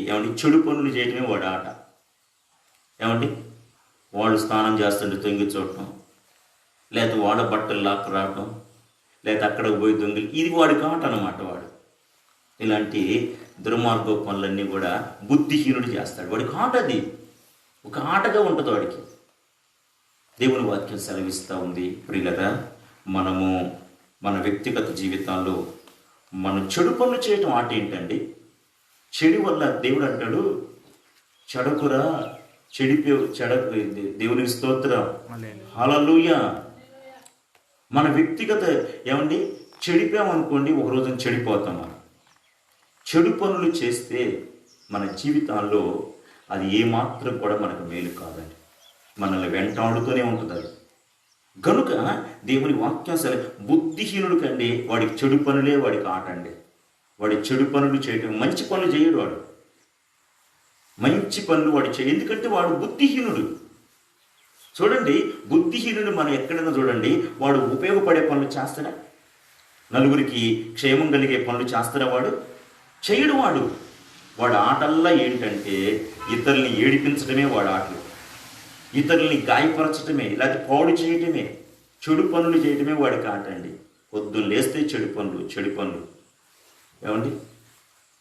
చెడు పనులు చేయటమే వాడు ఆట. వాళ్ళు స్నానం చేస్తుంటే తొంగి చూడటం, లేకపోతే వాడ బట్టలు లాక్కు రావటం, లేకపోతే అక్కడికి పోయి దొంగిలి, ఇది వాడికి ఆట అన్నమాట. వాడు ఇలాంటి దుర్మార్గ పనులన్నీ కూడా బుద్ధిహీనుడు చేస్తాడు. వాడికి ఆట, అది ఒక ఆటగా ఉంటుంది వాడికి. దేవుని వాక్యం సెలవిస్తూ ఉంది. ప్రియులరా, మనము మన వ్యక్తిగత జీవితాల్లో మనం చెడు పనులు చేయటం ఆట ఏంటండి? చెడు వల్ల దేవుడు అంటాడు, చెడకురా, దేవునికి స్తోత్రం, హల్లెలూయా. మన వ్యక్తిగత చెడిపామనుకోండి, ఒక రోజున చెడిపోతాం. మనం చెడు పనులు చేస్తే మన జీవితాల్లో అది ఏమాత్రం కూడా మనకు మేలు కాదండి, మనల్ని వెంటాడుతూనే ఉంటుంది అది. గనుక దేవుని వాక్యం బుద్ధిహీనుడు కండి, వాడికి చెడు పనులే వాడికి ఆట అండి. వాడి చెడు పనులు చేయటం, మంచి పనులు చేయడు వాడు. మంచి పనులు వాడు ఎందుకంటే వాడు బుద్ధిహీనుడు. చూడండి, బుద్ధిహీనుడు మనం ఎక్కడైనా చూడండి, వాడు ఉపయోగపడే పనులు చేస్తాడా? నలుగురికి క్షేమం కలిగే పనులు చేస్తాడా? వాడు చేయడు. వాడు ఆటల్లా ఏంటంటే ఇతరుల్ని ఏడిపించడమే వాడు ఆటలు, ఇతరుల్ని గాయపరచడమే, ఇలాంటి పాడు చేయటమే, చెడు పనులు చేయటమే వాడికి ఆట అండి. పొద్దున్న లేస్తే చెడు పనులు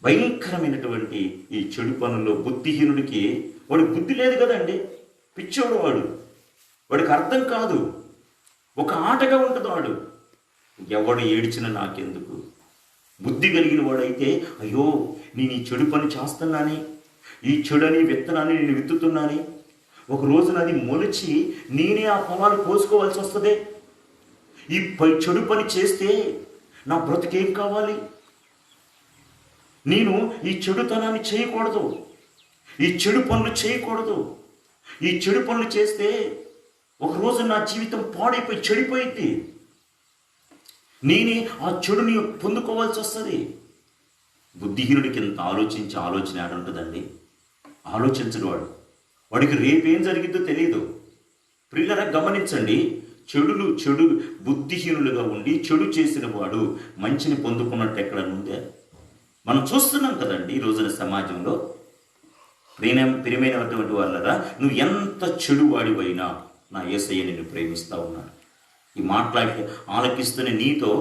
భయంకరమైనటువంటి ఈ చెడు పనుల్లో బుద్ధిహీనుడికి, వాడు బుద్ధి లేదు కదండి, పిచ్చోడు వాడికి అర్థం కాదు, ఒక ఆటగా ఉంటుంది వాడు. ఎవడు ఏడిచినా నాకెందుకు. బుద్ధి కలిగిన వాడైతే, అయ్యో నేను ఈ చెడు పని చేస్తున్నాని, ఈ చెడని విత్తనాన్ని నేను విత్తుతున్నాని, ఒక రోజున అది మొలిచి నేనే ఆ పొలాలు కోసుకోవాల్సి వస్తుంది. ఈ చెడు పని చేస్తే నా బ్రతికేం కావాలి? నేను ఈ చెడుతనాన్ని చేయకూడదు, ఈ చెడు పనులు చేయకూడదు. ఈ చెడు పనులు చేస్తే ఒకరోజు నా జీవితం పాడైపోయి చెడిపోయింది, నేనే ఆ చెడుని పొందుకోవాల్సి వస్తుంది. బుద్ధిహీనుడికి ఎంత ఆలోచన ఆడుంటుందండి. ఆలోచించడు వాడికి రేపేం జరిగిద్దో తెలియదు. ప్రియులరా, గమనించండి, చెడు బుద్ధిహీనులుగా ఉండి చెడు చేసిన వాడు మంచిని పొందుకున్నట్టు ఎక్కడ ఉందే మనం చూస్తున్నాం కదండి ఈ రోజున సమాజంలో. ప్రియమైనటువంటి వాళ్ళరా, నువ్వు ఎంత చెడు వాడివైనా నా యేసయ్య నిన్ను ప్రేమిస్తూ ఉన్నాడు. ఈ మాట్లాడి ఆలకిస్తున్న నీతో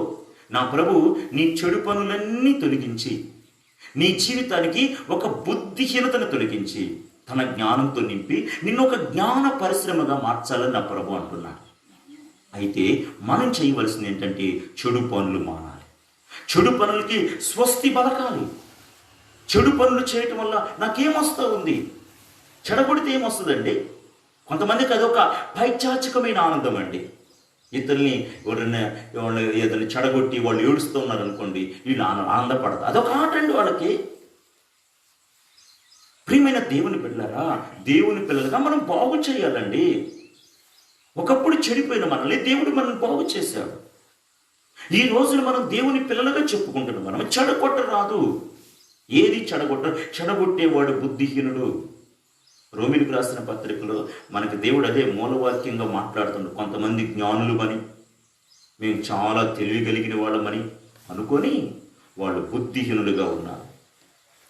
నా ప్రభు నీ చెడు పనులన్నీ తొలగించి, నీ జీవితానికి ఒక బుద్ధిహీనతను తొలగించి, తన జ్ఞానంతో నింపి నిన్ను ఒక జ్ఞాన పరిశ్రమగా మార్చాలని నా ప్రభు అంటున్నాడు. అయితే మనం చేయవలసింది ఏంటంటే చెడు పనులు మానాలి, చెడు పనులకి స్వస్తి పలకాలి. చెడు పనులు చేయటం వల్ల నాకేమొస్తూ ఉంది? చెడగొడితే ఏమొస్తుందండి? కొంతమందికి అదొక పైచాచికమైన ఆనందం అండి. ఇతరుల్ని ఎవరైనా ఏదైనా చెడగొట్టి వాళ్ళు ఏడుస్తూ ఉన్నారనుకోండి, వీళ్ళు ఆనందపడతారు. అదొక ఆట అండి వాళ్ళకి. ప్రియమైన దేవుని బిడ్డలారా, దేవుని పిల్లలుగా మనం బాగు చేయాలండి. ఒకప్పుడు చెడిపోయిన మనల్ని దేవుడు మనల్ని బాగు చేశాడు. ఈ రోజున మనం దేవుని పిల్లలుగా చెప్పుకుంటున్నాం. మనం చెడగొట్టరాదు. ఏది చెడగొట్టేవాడు బుద్ధిహీనుడు. రోమిలకు రాసిన పత్రికలో మనకి దేవుడు అదే మూలవాక్యంగా మాట్లాడుతున్నాడు. కొంతమంది జ్ఞానులు మేము చాలా తెలివి కలిగిన వాళ్ళమని అనుకొని వాళ్ళు బుద్ధిహీనులుగా ఉన్నారు.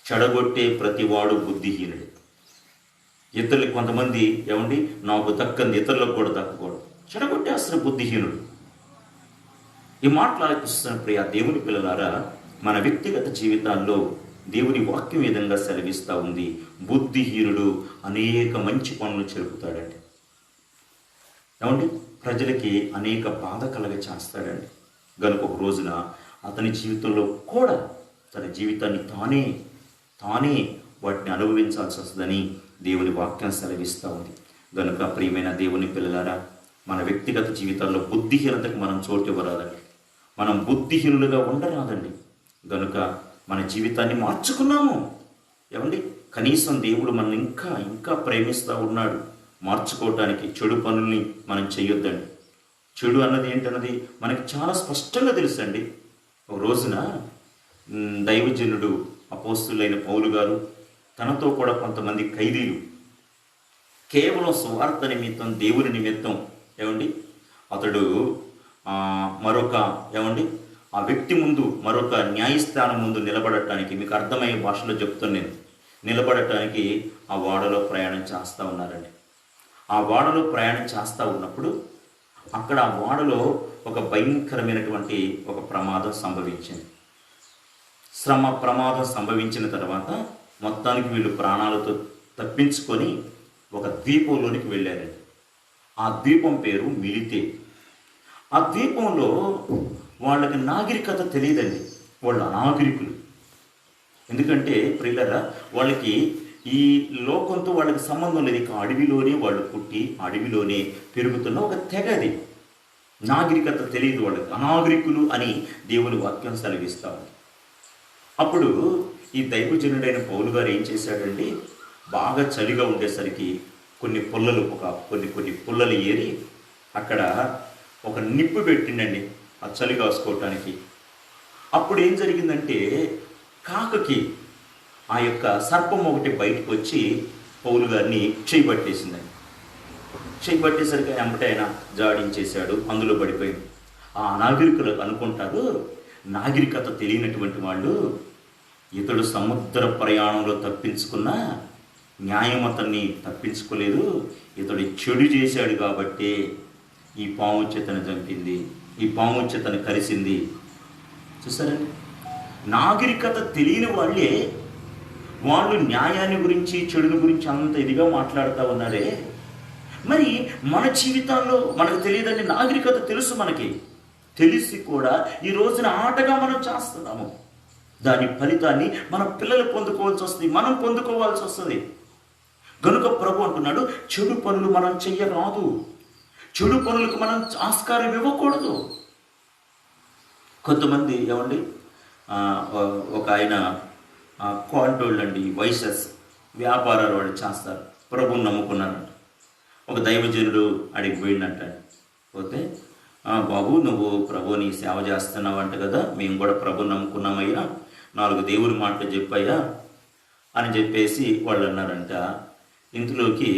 చెడగొట్టే ప్రతివాడు బుద్ధిహీనుడు. ఇతరులకు కొంతమంది నాకు దక్కంది ఇతరులకు కూడా దక్కకూడదు, చెడగొట్టే అసలు బుద్ధిహీనుడు. ఈ మాటలు ఆలోచిస్తున్న ప్రియ దేవుని పిల్లలారా, మన వ్యక్తిగత జీవితాల్లో దేవుని వాక్యం ఈ విధంగా సెలవిస్తూ ఉంది. బుద్ధిహీనుడు అనేక మంచి పనులు చెరుపుతాడండి. ఏమండి, ప్రజలకి అనేక బాధ కలగ చేస్తాడండి. గనుక ఒక రోజున అతని జీవితంలో కూడా తన జీవితాన్ని తానే వాటిని అనుభవించాల్సి వస్తుందని దేవుని వాక్యం సెలవిస్తూ ఉంది. గనుక ప్రియమైన దేవుని పిల్లలారా, మన వ్యక్తిగత జీవితాల్లో బుద్ధిహీనతకు మనం చోటు ఇవ్వరాదండి. మనం బుద్ధిహీనులుగా ఉండరాదండి. గనుక మన జీవితాన్ని మార్చుకున్నాము. ఏమండి, కనీసం దేవుడు మనం ఇంకా ప్రేమిస్తూ ఉన్నాడు. మార్చుకోవటానికి చెడు పనుల్ని మనం చేయొద్దండి. చెడు అన్నది ఏంటన్నది మనకి చాలా స్పష్టంగా తెలుసండి. ఒక రోజున దైవజనుడు అపోస్తులైన పౌలు గారు తనతో కూడా కొంతమంది ఖైదీలు కేవలం సువార్త నిమిత్తం, దేవుని నిమిత్తం ఏమండి అతడు ఆ వ్యక్తి ముందు మరొక న్యాయస్థానం ముందు నిలబడటానికి, మీకు అర్థమయ్యే భాషలో చెప్తాను నేను, నిలబడటానికి ఆ ఓడలో ప్రయాణం చేస్తూ ఉన్నారండి. ఆ ఓడలో ప్రయాణం చేస్తూ ఉన్నప్పుడు అక్కడ ఆ ఓడలో ఒక భయంకరమైనటువంటి ఒక ప్రమాదం సంభవించింది. ప్రమాదం సంభవించిన తర్వాత మొత్తానికి వీళ్ళు ప్రాణాలతో తప్పించుకొని ఒక ద్వీపంలోనికి వెళ్ళారండి. ఆ ద్వీపం పేరు మిలితే. ఆ ద్వీపంలో వాళ్ళకి నాగరికత తెలియదండి. వాళ్ళు అనాగరికులు. ఎందుకంటే ప్రియులారా, వాళ్ళకి ఈ లోకంతో వాళ్ళకి సంబంధం లేదు. ఇక అడవిలోనే వాళ్ళు పుట్టి అడవిలోనే పెరుగుతున్న ఒక తెగది. నాగరికత తెలియదు వాళ్ళకి, అనాగరికులు అని దేవుని వాక్యం సెలవిస్తాము. అప్పుడు ఈ దైవజనుడైన పౌలు గారు ఏం చేశాడండి, బాగా చలిగా ఉండేసరికి కొన్ని పుల్లలు ఏరి అక్కడ ఒక నిప్పు పెట్టిండండి ఆ చలి కాసుకోవటానికి. అప్పుడు ఏం జరిగిందంటే కాకకి ఆ యొక్క సర్పం ఒకటి బయటకు వచ్చి పౌలు గారిని చేయబట్టేసిందండి. చేయబట్టేసరికి ఆయన జాడించేశాడు, అందులో పడిపోయింది. ఆ అనాగరికులు అనుకుంటారు, నాగరికత తెలియనటువంటి వాళ్ళు, ఇతడు సముద్ర ప్రయాణంలో తప్పించుకున్న న్యాయం అతన్ని తప్పించుకోలేదు, ఇతడు చెడు చేశాడు కాబట్టి ఈ పాము చేతను చంపింది, ఈ పాము చేతను కలిసింది. చూసారండి, నాగరికత తెలియని వాళ్ళు న్యాయాన్ని గురించి చెడుని గురించి అంత ఇదిగా మాట్లాడుతూ ఉన్నారే. మరి మన జీవితాల్లో మనకు తెలియదండి, నాగరికత తెలుసు, మనకి తెలిసి కూడా ఈ రోజున ఆటగా మనం చేస్తున్నాము. దాని ఫలితాన్ని మన పిల్లలు పొందుకోవాల్సి వస్తుంది, మనం పొందుకోవాల్సి వస్తుంది. గనుక ప్రభు అంటున్నాడు, చెడు పనులు మనం చెయ్యరాదు, చెడు పనులకు మనం ఆస్కారం ఇవ్వకూడదు. కొంతమంది ఒక ఆయన క్వాంటోళ్ళు అండి, వైసెస్ వ్యాపారాలు వాళ్ళు చేస్తారు, ప్రభుని నమ్ముకున్నారంట. ఒక దైవజనుడు అడిగి పోయిందంట. పోతే, బాబు నువ్వు ప్రభుని సేవ చేస్తున్నావు అంట కదా, మేము కూడా ప్రభుని నమ్ముకున్నామయ్యా, 4 దేవుని మాటలు చెప్పయ్యా అని చెప్పేసి వాళ్ళు అన్నారంట. ఇంతలోకి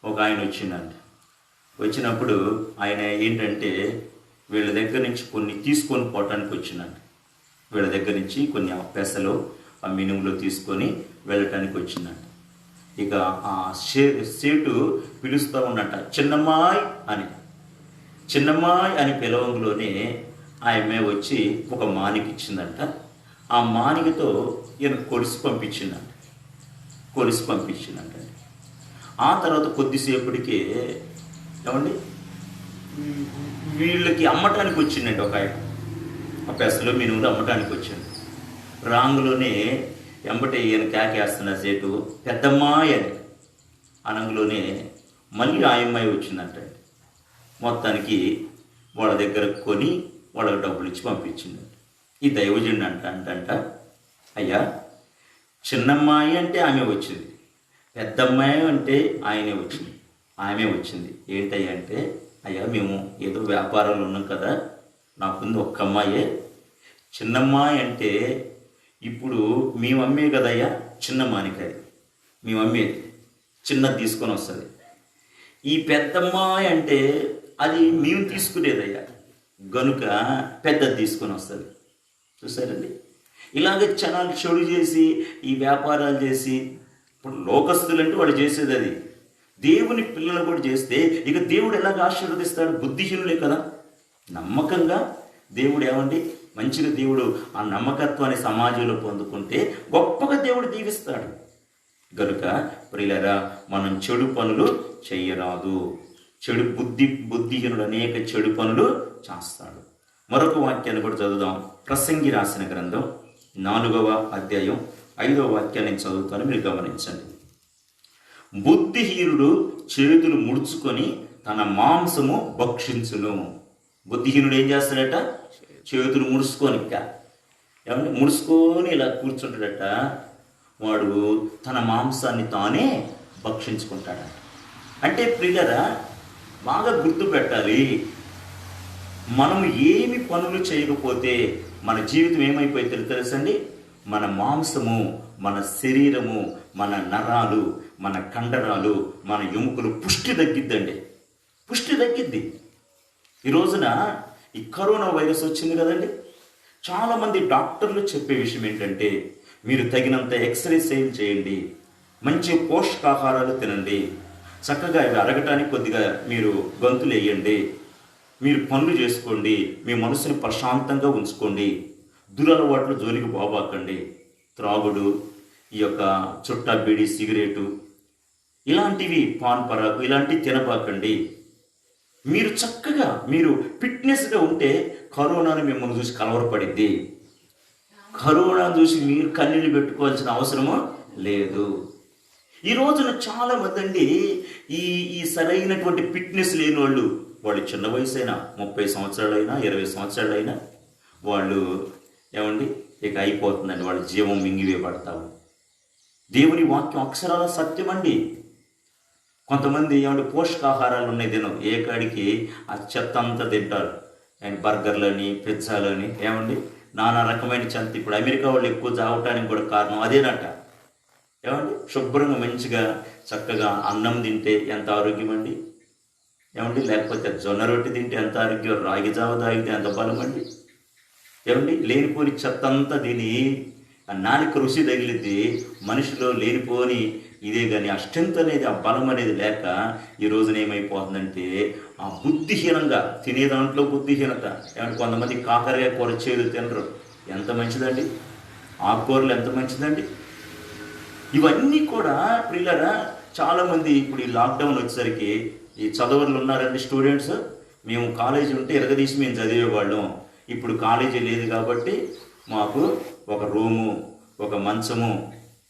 ఒక ఆయన వచ్చిందంట. వచ్చినప్పుడు ఆయన ఏంటంటే వీళ్ళ దగ్గర నుంచి కొన్ని తీసుకొని పోవటానికి వచ్చిందంట. వీళ్ళ దగ్గర నుంచి కొన్ని పెసలు ఆ మినుములు తీసుకొని వెళ్ళటానికి వచ్చిందంట. ఇక ఆ సేటు పిలుస్తూ ఉన్నట్ట, చిన్నమ్మాయి అని పిలవంలోనే ఆమె వచ్చి ఒక మానిక ఇచ్చిందంట. ఆ మానికతో ఈయన కొలిసి పంపించిందంట. ఆ తర్వాత కొద్దిసేపటికే వీళ్ళకి అమ్మటానికి వచ్చిందండి ఒక ఆయన, ఆ పెసలు మినుములు అమ్మటానికి వచ్చింది. రాంగులోనే ఎంబటే ఈయన కేకేస్తున్న సేటు పెద్దమ్మాయి అని అనంగులోనే మళ్ళీ ఆ అమ్మాయి వచ్చిందంట. మొత్తానికి వాళ్ళ దగ్గర కొని వాళ్ళకి డబ్బులు ఇచ్చి పంపించిందంట. ఈ దైవజనుడు అంట, అయ్యా చిన్నమ్మాయి అంటే ఆమె వచ్చింది, పెద్దమ్మాయి అంటే ఆమె వచ్చింది. ఏంటయ్యా అంటే, అయ్యా మేము ఏదో వ్యాపారంలో ఉన్నాం కదా, నాకుంది ఒక్క అమ్మాయే, చిన్నమ్మాయి అంటే ఇప్పుడు మేము అమ్మే కదయ్యా చిన్న మానికాయ, మేము అమ్మేది చిన్నది తీసుకొని వస్తుంది. ఈ పెద్దమ్మాయి అంటే అది మేము తీసుకునేదయ్యా, గనుక పెద్దది తీసుకొని వస్తుంది. చూసారండి, ఇలాగే జనాలు చెడు చేసి ఈ వ్యాపారాలు చేసి, ఇప్పుడు లోకస్తులు అంటే వాడు చేసేది అది, దేవుని పిల్లలు కూడా చేస్తే ఇక దేవుడు ఎలాగ ఆశీర్వదిస్తాడు? బుద్ధిహీనులే కదా. నమ్మకంగా దేవుడు మంచిగా దేవుడు ఆ నమ్మకత్వాన్ని సమాజంలో పొందుకుంటే గొప్పగా దేవుడు దీవిస్తాడు. గనుక ప్రియులారా, మనం చెడు పనులు చెయ్యరాదు. బుద్ధిహీనుడు అనేక చెడు పనులు చేస్తాడు. మరొక వాక్యాన్ని కూడా చదువుదాం. ప్రసంగి రాసిన గ్రంథం 4వ అధ్యాయం 5వ వాక్యాన్ని చదువుతాను, మీరు గమనించండి. బుద్ధిహీనుడు చేతులు ముడుచుకొని తన మాంసము భక్షించును. బుద్ధిహీనుడు ఏం చేస్తాడట? చేతులు ముడుచుకొని, ఏమంటే ముడుచుకొని ఇలా కూర్చుంటాడట. వాడు తన మాంసాన్ని తానే భక్షించుకుంటాడట. అంటే ప్రియులారా, బాగా గుర్తుపెట్టాలి, మనం ఏమి పనులు చేయకపోతే మన జీవితం ఏమైపోయిందో తెలుసండి? మన మాంసము, మన శరీరము, మన నరాలు, మన కండరాలు, మన ఎముకలు పుష్టి తగ్గిద్దండి. పుష్టి తగ్గిద్ది. ఈ రోజున ఈ కరోనా వైరస్ వచ్చింది కదండి. చాలామంది డాక్టర్లు చెప్పే విషయం ఏంటంటే, మీరు తగినంత ఎక్సర్సైజ్ చేయండి, మంచి పోషకాహారాలు తినండి, చక్కగా ఇవి అరగటానికి కొద్దిగా మీరు గంతులు వేయండి, మీరు పనులు చేసుకోండి, మీ మనసుని ప్రశాంతంగా ఉంచుకోండి, దురలవాట్లు జోలికి పోబాకండి, త్రాగుడు, ఈ యొక్క చుట్టా బీడి సిగరెటు ఇలాంటివి, పాన్ పరాకు ఇలాంటివి తినబాకండి. మీరు చక్కగా మీరు ఫిట్నెస్గా ఉంటే కరోనాను మిమ్మల్ని చూసి కలవరపడిద్ది. కరోనా చూసి మీరు కన్నీళ్ళు పెట్టుకోవాల్సిన అవసరము లేదు. ఈ రోజున చాలా మంది అండి ఈ సరైనటువంటి ఫిట్నెస్ లేని వాళ్ళు చిన్న వయసు అయినా, 30 సంవత్సరాలైనా, 20 సంవత్సరాలైనా వాళ్ళు ఏమండి ఇక అయిపోతుందండి, వాళ్ళ జీవం మింగివేయబడతావు. దేవుని వాక్యం అక్షరాల సత్యం అండి. కొంతమంది ఏమంటే పోషకాహారాలు ఉన్నాయి తినవు, ఏ కాడికి ఆ చెత్త అంతా తింటారు. అండ్ బర్గర్లని, పిజ్జాలని, ఏమండి నానా రకమైన చెత్త. ఇప్పుడు అమెరికా వాళ్ళు ఎక్కువ చావటానికి కూడా కారణం అదేనట. ఏమండి శుభ్రంగా మంచిగా చక్కగా అన్నం తింటే ఎంత ఆరోగ్యం అండి, ఏమండి లేకపోతే జొన్న రొట్టె తింటే ఎంత ఆరోగ్యం, రాగి జావ తాగితే ఎంత బలం అండి. ఏమండి లేనిపోని చెత్త అంతా తిని ఆ నాలుక రుచి తగిలిద్ది మనిషిలో. లేనిపోని ఇదే కానీ ఆ స్ట్రెంత్ అనేది, ఆ బలం అనేది లేక ఈ రోజున ఏమైపోతుందంటే ఆ బుద్ధిహీనంగా తినే దాంట్లో బుద్ధిహీనత. ఏమంటే కొంతమంది కాకరకాయ కూర చేదు తినరు, ఎంత మంచిదండి. ఆకుకూరలు ఎంత మంచిదండి. ఇవన్నీ కూడా ప్రియులారా, చాలామంది ఇప్పుడు ఈ లాక్డౌన్ వచ్చేసరికి ఈ చదవరులు ఉన్నారండి స్టూడెంట్స్. మేము కాలేజీ ఉంటే ఎరగదీసి మేము చదివేవాళ్ళం. ఇప్పుడు కాలేజీ లేదు కాబట్టి మాకు ఒక రూము, ఒక మంచము,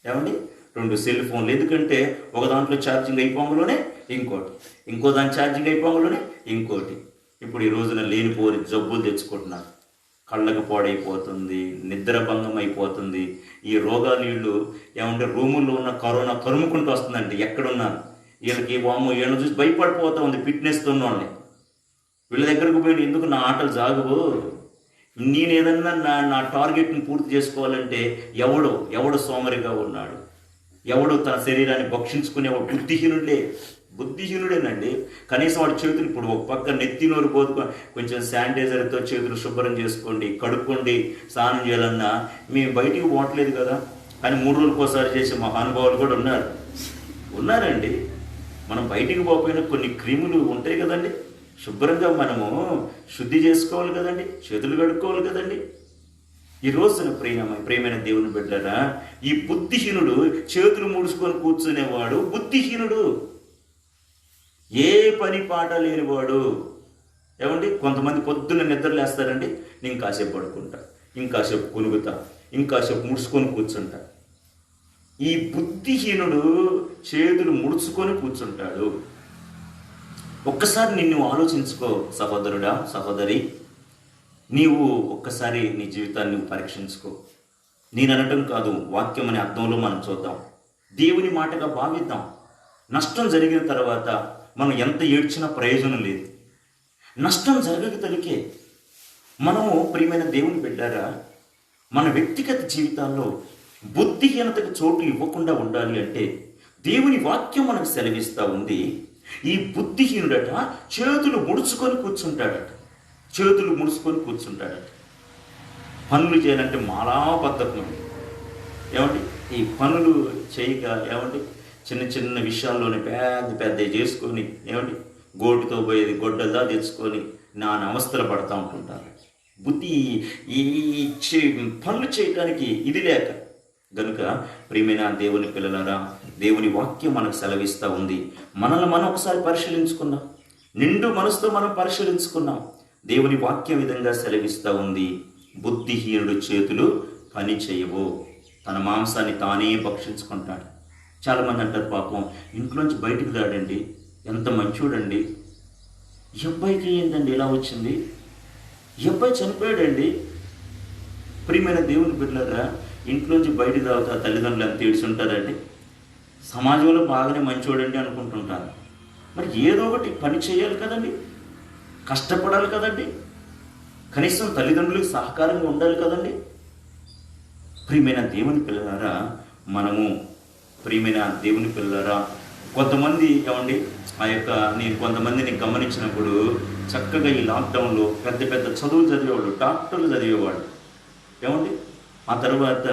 ఏమండి 2 సెల్ ఫోన్లు. ఎందుకంటే ఒక దాంట్లో ఛార్జింగ్ అయిపోగానే ఇంకోటి, ఇంకో దాని ఛార్జింగ్ అయిపోగానే ఇంకోటి. ఇప్పుడు ఈ రోజున లేనిపోని జబ్బులు తెచ్చుకుంటున్నారు. కళ్ళకు పాడైపోతుంది, నిద్రభంగం అయిపోతుంది. ఈ రోగాలు వీళ్ళు ఏమంటే రూముల్లో ఉన్న కరోనా కరుముకుంటూ వస్తుందండి. ఎక్కడున్నారు వీళ్ళకి వాము, వీళ్ళని చూసి భయపడిపోతూ ఉంది ఫిట్నెస్తో ఉన్న వాళ్ళని. వీళ్ళ దగ్గరకు పోయి ఎందుకు నా ఆటలు జాగవు, నేను ఏదన్నా నా టార్గెట్ని పూర్తి చేసుకోవాలంటే ఎవడు సోమరిగా ఉన్నాడు, ఎవడు తన శరీరాన్ని భక్షించుకునేవాడు బుద్ధిహీనుడేనండి. కనీసం వాడి చేతులు ఇప్పుడు ఒక పక్క నెత్తి నోరు పోతుకో, కొంచెం శానిటైజర్తో చేతులు శుభ్రం చేసుకోండి, కడుక్కోండి. స్నానం చేయాలన్నా మేము బయటికి పోవట్లేదు కదా, కానీ 3 రోజులకు ఒకసారి చేసే మహానుభావులు కూడా ఉన్నారండి. మనం బయటికి పోకపోయినా కొన్ని క్రీములు ఉంటాయి కదండి, శుభ్రంగా మనము శుద్ధి చేసుకోవాలి కదండి, చేతులు కడుక్కోవాలి కదండి. ఈ రోజున ప్రియమైన దేవుని బిడ్డలారా, ఈ బుద్ధిహీనుడు చేతులు ముడుచుకొని కూర్చునేవాడు బుద్ధిహీనుడు, ఏ పని పాట లేనివాడు. ఏమండి కొంతమంది పొద్దున్న నిద్రలేస్తారండి, నేను కాసేపు పడుకుంటా, ఇంకాసేపు కులుగుతా, ఇంకాసేపు ముడుచుకొని కూర్చుంటా. ఈ బుద్ధిహీనుడు చేతులు ముడుచుకొని కూర్చుంటాడు. ఒక్కసారి నిన్ను ఆలోచించుకో సహోదరుడా, సహోదరి. నీవు ఒక్కసారి నీ జీవితాన్ని పరీక్షించుకో. నేను అనటం కాదు, వాక్యం అనే అర్థంలో మనం చూద్దాం, దేవుని మాటగా భావిద్దాం. నష్టం జరిగిన తర్వాత మనం ఎంత ఏడ్చినా ప్రయోజనం లేదు. నష్టం జరగక మనము ప్రియమైన దేవుని బిడ్డారా, మన వ్యక్తిగత జీవితాల్లో బుద్ధిహీనతకు చోటు ఇవ్వకుండా ఉండాలి అంటే దేవుని వాక్యం మనకు సెలవిస్తూ ఉంది. ఈ బుద్ధిహీనుడట చేతులు ముడుచుకొని కూర్చుంటాడట. పనులు చేయాలంటే మాలా పద్ధతులు. ఏమండి ఈ పనులు చేయక ఏమండి చిన్న చిన్న విషయాల్లోనే పెద్ద చేసుకొని, ఏమండి గోటితో పోయేది గొడ్డల్లా తెచ్చుకొని నా అవస్థలు పడతా ఉంటుంటారు. బుద్ధి ఈ పనులు చేయడానికి ఇది లేక గనుక ప్రియమైన దేవుని పిల్లలారా, దేవుని వాక్యం మనకు సెలవిస్తూ ఉంది. మనల్ని మనం ఒకసారి పరిశీలించుకున్నాం, నిండు మనసుతో మనం పరిశీలించుకున్నాం. దేవుని వాక్యం విధంగా సెలవిస్తూ ఉంది, బుద్ధిహీనుడు చేతులు పని చేయవు, తన మాంసాన్ని తానే భక్షించుకుంటాడు. చాలామంది అంటారు, పాపం ఇంట్లోంచి బయటికి రాడండి, ఎంత మంచోడండి, ఈ అబ్బాయికి ఏంటండి ఇలా వచ్చింది, ఈ అబ్బాయి చనిపోయాడండి. ప్రియమైన దేవుని బిడ్డలారా, ఇంట్లోంచి బయటికి రావుతా తల్లిదండ్రులు ఎంత ఏడ్చుంటారండి. సమాజంలో బాగానే మంచోడండి అనుకుంటుంటారు. మరి ఏదో ఒకటి పని చేయాలి కదండి, కష్టపడాలి కదండి, కనీసం తల్లిదండ్రులకు సహకారంగా ఉండాలి కదండి. ప్రియమైన దేవుని పిల్లలారా, మనము ప్రియమైన దేవుని పిల్లలారా, కొంతమంది ఏమండి నేను కొంతమందిని గమనించినప్పుడు చక్కగా ఈ లాక్డౌన్లో పెద్ద పెద్ద చదువులు చదివేవాళ్ళు, డాక్టర్లు చదివేవాళ్ళు ఏమండి, ఆ తర్వాత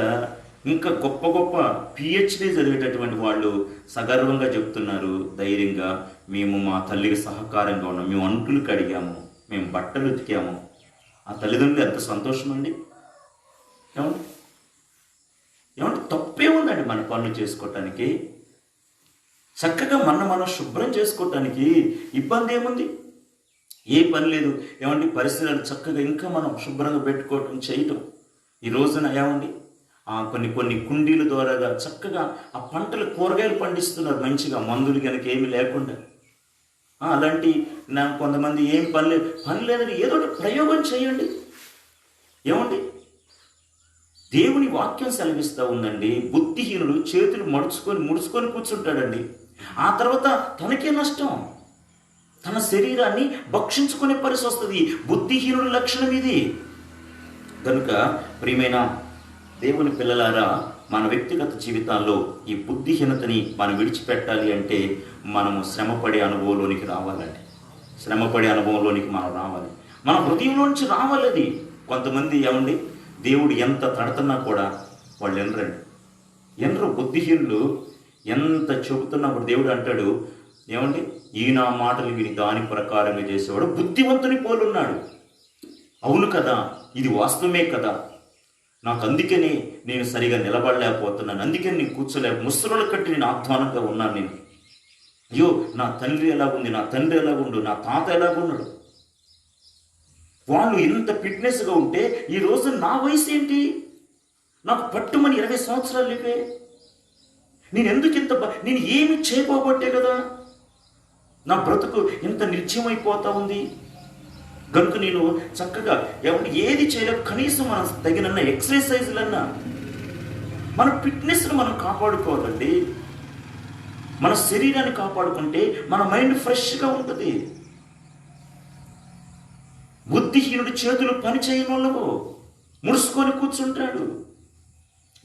ఇంకా గొప్ప గొప్ప పిహెచ్డీ చదివేటటువంటి వాళ్ళు సగర్వంగా చెప్తున్నారు ధైర్యంగా, మేము మా తల్లికి సహకారంగా ఉన్నాం, మేము అంటులు కడిగాము, మేము బట్టలు ఉతికాము. ఆ తల్లిదండ్రులు ఎంత సంతోషం అండి. ఏమండి ఏమంటే తప్పే ఉందండి మన పనులు చేసుకోవటానికి, చక్కగా మనం శుభ్రం చేసుకోవటానికి ఇబ్బంది ఏముంది, ఏ పని లేదు. ఏమండి పరిస్థితులు చక్కగా ఇంకా మనం శుభ్రంగా పెట్టుకోవటం చేయటం. ఈ రోజున ఏమండి కొన్ని కుండీల ద్వారాగా చక్కగా ఆ పంటలు కూరగాయలు పండిస్తున్నారు మంచిగా, మందులు కనుక ఏమీ లేకుండా. అలాంటి కొంతమంది ఏం పని లేదని ఏదో ఒకటి ప్రయోగం చేయండి. ఏమండి దేవుని వాక్యం సెలవిస్తూ ఉందండి, బుద్ధిహీనుడు చేతులు ముడుచుకొని కూర్చుంటాడండి. ఆ తర్వాత తనకే నష్టం, తన శరీరాన్ని భక్షించుకునే పరిస్థితి వస్తుంది. బుద్ధిహీనుడు లక్షణం ఇది. కనుక ప్రియమైన దేవుని పిల్లలారా, మన వ్యక్తిగత జీవితాల్లో ఈ బుద్ధిహీనతని మనం విడిచిపెట్టాలి అంటే మనము శ్రమపడే అనుభవంలోనికి రావాలండి. శ్రమపడే అనుభవంలోనికి మనం రావాలి, మన హృదయంలోంచి రావాలి అది. కొంతమంది ఏమండి దేవుడు ఎంత తడుతున్నా కూడా వాళ్ళు ఎనరు. బుద్ధిహీనులు ఎంత చెబుతున్నప్పుడు దేవుడు అంటాడు, ఏమండి ఈ నా మాటలు విని దాని ప్రకారంగా చేసేవాడు బుద్ధివంతుని పోలున్నాడు. అవును కదా, ఇది వాస్తవమే కదా, నాకు అందుకని నేను సరిగా నిలబడలేకపోతున్నాను, అందుకని నేను ముసలు కట్టి నేను ఆధ్వానంగా ఉన్నాను. నేను అయ్యో నా తండ్రి ఎలాగుంది, నా తండ్రి ఎలాగుండు, నా తాత ఎలాగున్నాడు. వాళ్ళు ఇంత ఫిట్నెస్గా ఉంటే ఈ రోజు నా వయసు ఏంటి, నాకు పట్టుమని 20 సంవత్సరాలు లేవే, నేను ఎందుకు నేను ఏమి చేయబోబట్టే కదా నా బ్రతుకు ఇంత నిర్జీవమైపోతా ఉంది. కనుక నేను చక్కగా ఏది చేయలేక కనీసం మనం తగినన్న ఎక్సర్సైజ్లన్నా, మన ఫిట్నెస్ను మనం కాపాడుకోవాలండి. మన శరీరాన్ని కాపాడుకుంటే మన మైండ్ ఫ్రెష్గా ఉంటుంది. బుద్ధిహీనుడు చేతులు పని చేయని వాళ్ళకు ముడుచుకొని కూర్చుంటాడు.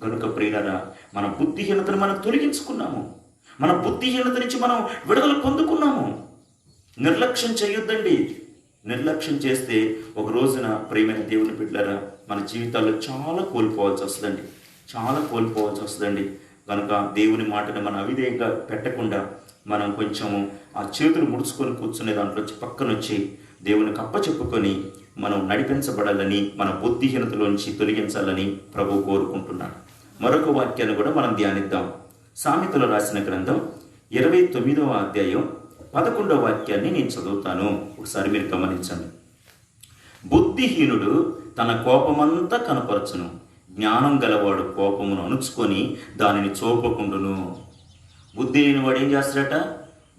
కనుక ప్రియులారా, మన బుద్ధిహీనతను మనం తొలగించుకున్నాము, మన బుద్ధిహీనత నుంచి మనం విడుదల పొందుకున్నాము. నిర్లక్ష్యం చేయొద్దండి. నిర్లక్ష్యం చేస్తే ఒక రోజున ప్రియమైన దేవుని బిడ్డలారా, మన జీవితాల్లో చాలా కోల్పోవాల్సి వస్తుందండి. కనుక దేవుని మాటను మనం అవిధేయంగా పెట్టకుండా మనం కొంచెము ఆ చేతులు ముడుచుకొని కూర్చునే దాంట్లో పక్కనొచ్చి దేవునికి అప్పచెప్పుకొని మనం నడిపించబడాలని, మన బుద్ధిహీనతలోంచి తొలగించాలని ప్రభు కోరుకుంటున్నాడు. మరొక వాక్యాన్ని కూడా మనం ధ్యానిద్దాం. సామెతలు రాసిన గ్రంథం 29వ అధ్యాయం 11వ వాక్యాన్ని నేను చదువుతాను, ఒకసారి మీరు గమనించండి. బుద్ధిహీనుడు తన కోపమంతా కనపరచును, జ్ఞానం గలవాడు కోపమును అణుచుకొని దానిని చూపకుండును. బుద్ధి లేని వాడు ఏం చేస్తాడట,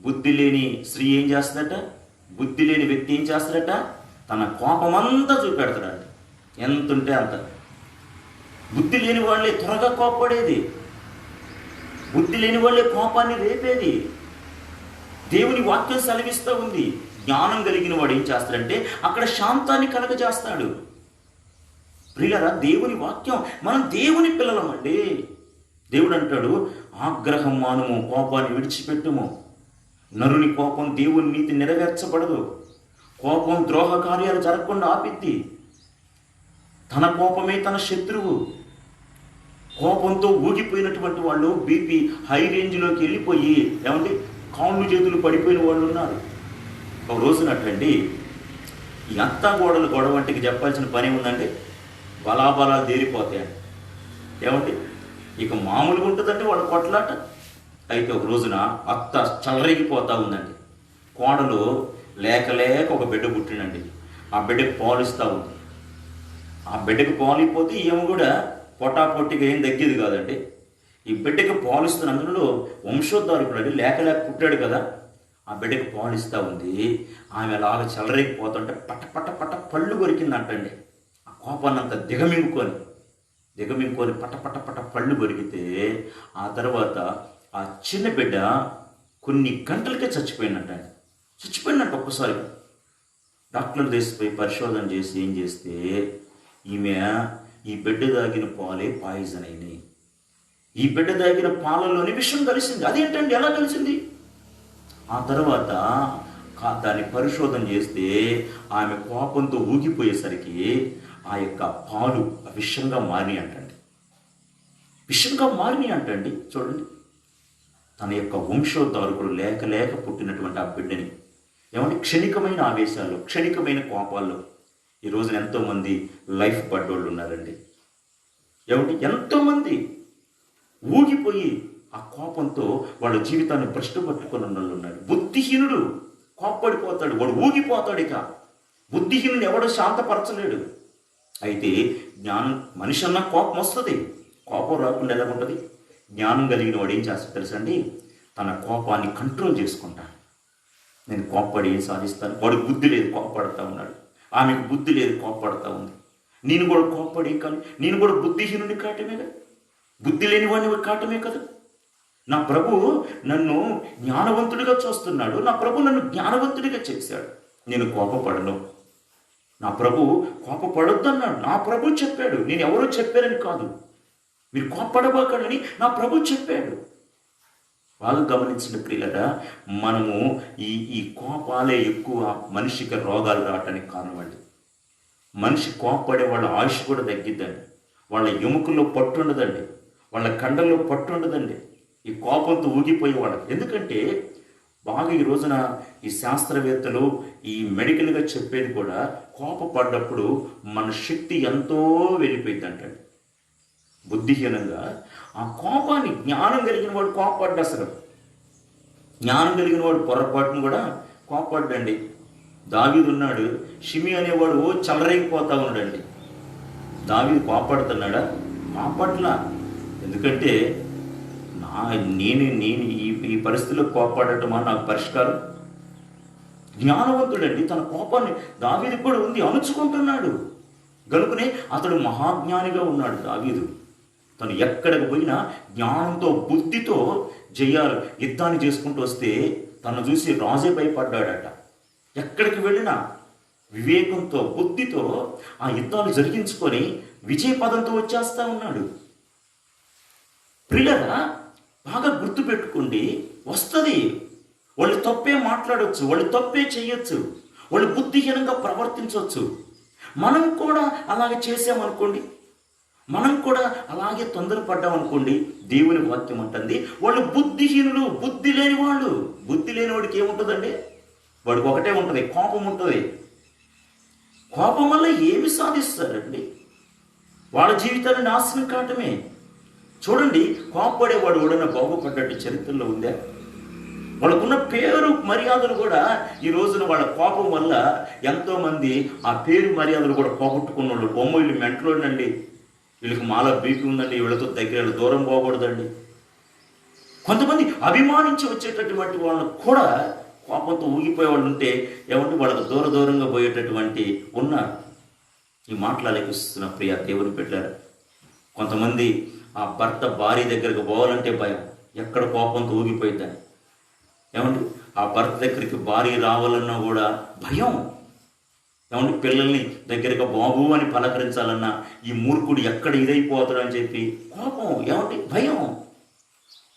బుద్ధి లేని స్త్రీ ఏం చేస్తాడట, బుద్ధి లేని వ్యక్తి ఏం చేస్తాడట, తన కోపమంతా చూపెడతాడట. ఎంత ఉంటే అంత. బుద్ధి లేని వాళ్ళే త్వరగా కోపపడేది, బుద్ధి లేని వాళ్ళే కోపాన్ని రేపేది. దేవుని వాక్యం సెలవిస్తూ ఉంది, జ్ఞానం కలిగిన వాడు ఏం చేస్తాడంటే అక్కడ శాంతాన్ని కలగజేస్తాడు. ప్రియులారా, దేవుని వాక్యం, మనం దేవుని పిల్లలమండి. దేవుడు అంటాడు, ఆగ్రహం మానుము, కోపాన్ని విడిచిపెట్టుము. నరుని కోపం దేవుని నీతి నెరవేర్చబడదు. కోపం ద్రోహ కార్యాలు జరగకుండా ఆపిద్ది. తన కోపమే తన శత్రువు. కోపంతో ఊగిపోయినటువంటి వాళ్ళు బీపీ హై రేంజ్లోకి వెళ్ళిపోయి కాళ్ళు చేతులు పడిపోయిన వాళ్ళు ఉన్నారు. ఒక రోజునట్టండి ఈ అత్తా గోడలు గొడవ వంటికి చెప్పాల్సిన పని ఉందంటే బలాబలాలు తేలిపోతాయండి. ఏమండి ఇక మామూలుగా ఉంటుందంటే వాళ్ళ కొట్లాట. అయితే ఒక రోజున అత్త చల్లరిగిపోతూ ఉందండి. కోడలు లేక లేక ఒక బిడ్డ పుట్టినండి. ఆ బిడ్డకు పాలు ఇస్తూ ఉంది. ఆ బిడ్డకు పాలు ఇవ్వకపోతే ఏమో కూడా పొట్టాపొట్టిగా ఏం తగ్గేది కాదండి. ఈ బిడ్డకు పాలు ఇస్తున్న అందులో వంశోద్ధారకుడు లేక లేక పుట్టాడు కదా, ఆ బిడ్డకు పాలు ఇస్తూ ఉంది. ఆమె అలాగ చల్లరేగిపోతుంటే పట్ట పట్ట పట్ట పళ్ళు కొరికిందంటండి. ఆ కోపాన్నంత దిగమింగుకొని పట్ట పట్ట పట్ట పళ్ళు కొరికితే ఆ తర్వాత ఆ చిన్న బిడ్డ కొన్ని గంటలకే చచ్చిపోయినట్టండి. చచ్చిపోయినట్టు ఒక్కసారి డాక్టర్లు తీసిపోయి పరిశోధన చేసి ఏం చేస్తే ఈమె ఈ బిడ్డ తాగిన పాలే పాయిజన్ అయినాయి. ఈ బిడ్డ తాగిన పాలలోని విషం కలిసింది. అదేంటండి ఎలా కలిసింది? ఆ తర్వాత దాన్ని పరిశోధన చేస్తే ఆమె కోపంతో ఊగిపోయేసరికి ఆ యొక్క పాలు విషంగా మారినాయి అంటండి. చూడండి, తన యొక్క వంశోద్ధారకుడు లేక లేక పుట్టినటువంటి ఆ బిడ్డని ఏమంటే క్షణికమైన ఆవేశాలు, క్షణికమైన కోపాల్లో ఈ రోజున ఎంతోమంది లైఫ్ పడ్డోళ్ళు ఉన్నారండి. ఏమంటే ఎంతోమంది ఊగిపోయి ఆ కోపంతో వాళ్ళ జీవితాన్ని భ్రష్టు పట్టుకున్న వాళ్ళు ఉన్నారు. బుద్ధిహీనుడు కోప్పడిపోతాడు, వాడు ఊగిపోతాడు. ఇక బుద్ధిహీనుని ఎవడు శాంతపరచలేడు. అయితే జ్ఞానం, మనిషి అన్న కోపం వస్తుంది. కోపం రాకుండా ఎలా ఉంటుంది? జ్ఞానం కలిగిన వాడు ఏం చేస్తాడు తెలుసండి? తన కోపాన్ని కంట్రోల్ చేసుకుంటాడు. నేను కోప్పడి ఏం సాధిస్తాను? వాడికి బుద్ధి లేదు, కోప్పడుతూ ఉన్నాడు. ఆమెకు బుద్ధి లేదు, కోప్పడుతూ ఉంది. నేను కూడా కోప్పడి కానీ నేను కూడా బుద్ధిహీనుని కాటమే కదా, బుద్ధి లేని వాడిని కాటమే కదా. నా ప్రభు నన్ను జ్ఞానవంతుడిగా చూస్తున్నాడు. నా ప్రభు నన్ను జ్ఞానవంతుడిగా చేశాడు. నేను కోపపడను. నా ప్రభు కోపపడొద్దు అన్నాడు. నా ప్రభు చెప్పాడు. నేను ఎవరో చెప్పారని కాదు, మీరు కోపడబాకడని నా ప్రభు చెప్పాడు. బాగా గమనించిన ప్రియులరా, మనము ఈ కోపాలే ఎక్కువ మనిషికి రోగాలు రావటానికి కారణం అండి. మనిషి కోపపడే వాళ్ళ ఆయుష్ కూడా తగ్గిద్దండి. వాళ్ళ ఎముకల్లో పట్టు ఉండదండి, వాళ్ళ కండల్లో పట్టు ఉండదండి. ఈ కోపంతో ఊగిపోయే వాళ్ళకి. ఎందుకంటే బాగా ఈ రోజున ఈ శాస్త్రవేత్తలు ఈ మెడికల్గా చెప్పేది కూడా, కోపపడ్డప్పుడు మన శక్తి ఎంతో వెళ్ళిపోయింది అంటండి. బుద్ధిహీనంగా ఆ కోపాన్ని, జ్ఞానం కలిగిన వాడు కోపడ్డా, అసలు జ్ఞానం కలిగిన వాడు పొరపాటును కూడా కోపడ్డండి. దావీదు ఉన్నాడు, షిమి అనేవాడు చల్లరైపోతా ఉన్నాడండి. దావీదు కోపడుతున్నాడా? కోపట్ల. ఎందుకంటే నేను ఈ పరిస్థితిలో కోపడటమా నాకు పరిష్కారం? జ్ఞానవంతుడండి, తన కోపాన్ని దావీదు కూడా ఉంది, అణుచుకుంటున్నాడు. గనుకనే అతడు మహాజ్ఞానిగా ఉన్నాడు దావీదు. తను ఎక్కడికి పోయినా జ్ఞానంతో, బుద్ధితో జయాలు యుద్ధాన్ని చేసుకుంటూ వస్తే తను చూసి రాజే భయపడ్డాడట. ఎక్కడికి వెళ్ళినా వివేకంతో, బుద్ధితో ఆ యుద్ధాలు జరిగించుకొని విజయ పదంతో వచ్చేస్తా ఉన్నాడు. ప్రియులరా, బాగా గుర్తుపెట్టుకోండి, వస్తుంది. వాళ్ళు తప్పే మాట్లాడవచ్చు, వాళ్ళు తప్పే చేయొచ్చు, వాళ్ళు బుద్ధిహీనంగా ప్రవర్తించవచ్చు. మనం కూడా అలాగే చేసామనుకోండి, మనం కూడా అలాగే తొందరపడ్డామనుకోండి, దేవుని వాక్యం అంటుంది వాళ్ళు బుద్ధిహీనులు, బుద్ధి లేని వాళ్ళు. బుద్ధి లేని వాడికి ఏముంటుందండి? వాడికి ఒకటే ఉంటుంది, కోపం ఉంటుంది. కోపం వల్ల ఏమి సాధిస్తారండి? వాళ్ళ జీవితాన్ని నాశనం కావటమే. చూడండి, కోపపడేవాడు ఎవడన్నా బాగుపడ్డట్టు చరిత్రలో ఉందా? వాళ్ళకున్న పేరు మర్యాదలు కూడా ఈ రోజున వాళ్ళ కోపం వల్ల ఎంతోమంది ఆ పేరు మర్యాదలు కూడా పోగొట్టుకున్న వాళ్ళు. బొమ్మ వీళ్ళు మెంటలోనండి, వీళ్ళకి మాల బీపీ ఉందండి, వీళ్ళతో దగ్గర దూరం పోకూడదండి. కొంతమంది అభిమానించి వచ్చేటటువంటి వాళ్ళను కూడా కోపంతో ఊగిపోయే వాళ్ళు ఉంటే ఏమంటే వాళ్ళకు దూరంగా పోయేటటువంటి ఉన్నారు. ఈ మాటలకిస్తున్న ప్రియ దేవుని పెట్టారు. కొంతమంది ఆ భర్త భార్య దగ్గరకు పోవాలంటే భయం, ఎక్కడ కోపంతో ఊగిపోయిద్దని. ఏమండి ఆ భర్త దగ్గరికి భార్య రావాలన్నా కూడా భయం. ఏమంటే పిల్లల్ని దగ్గరగా బాబు అని పలకరించాలన్నా ఈ మూర్ఖుడు ఎక్కడ ఇదైపోతాడని చెప్పి కోపం, ఏమంటే భయం.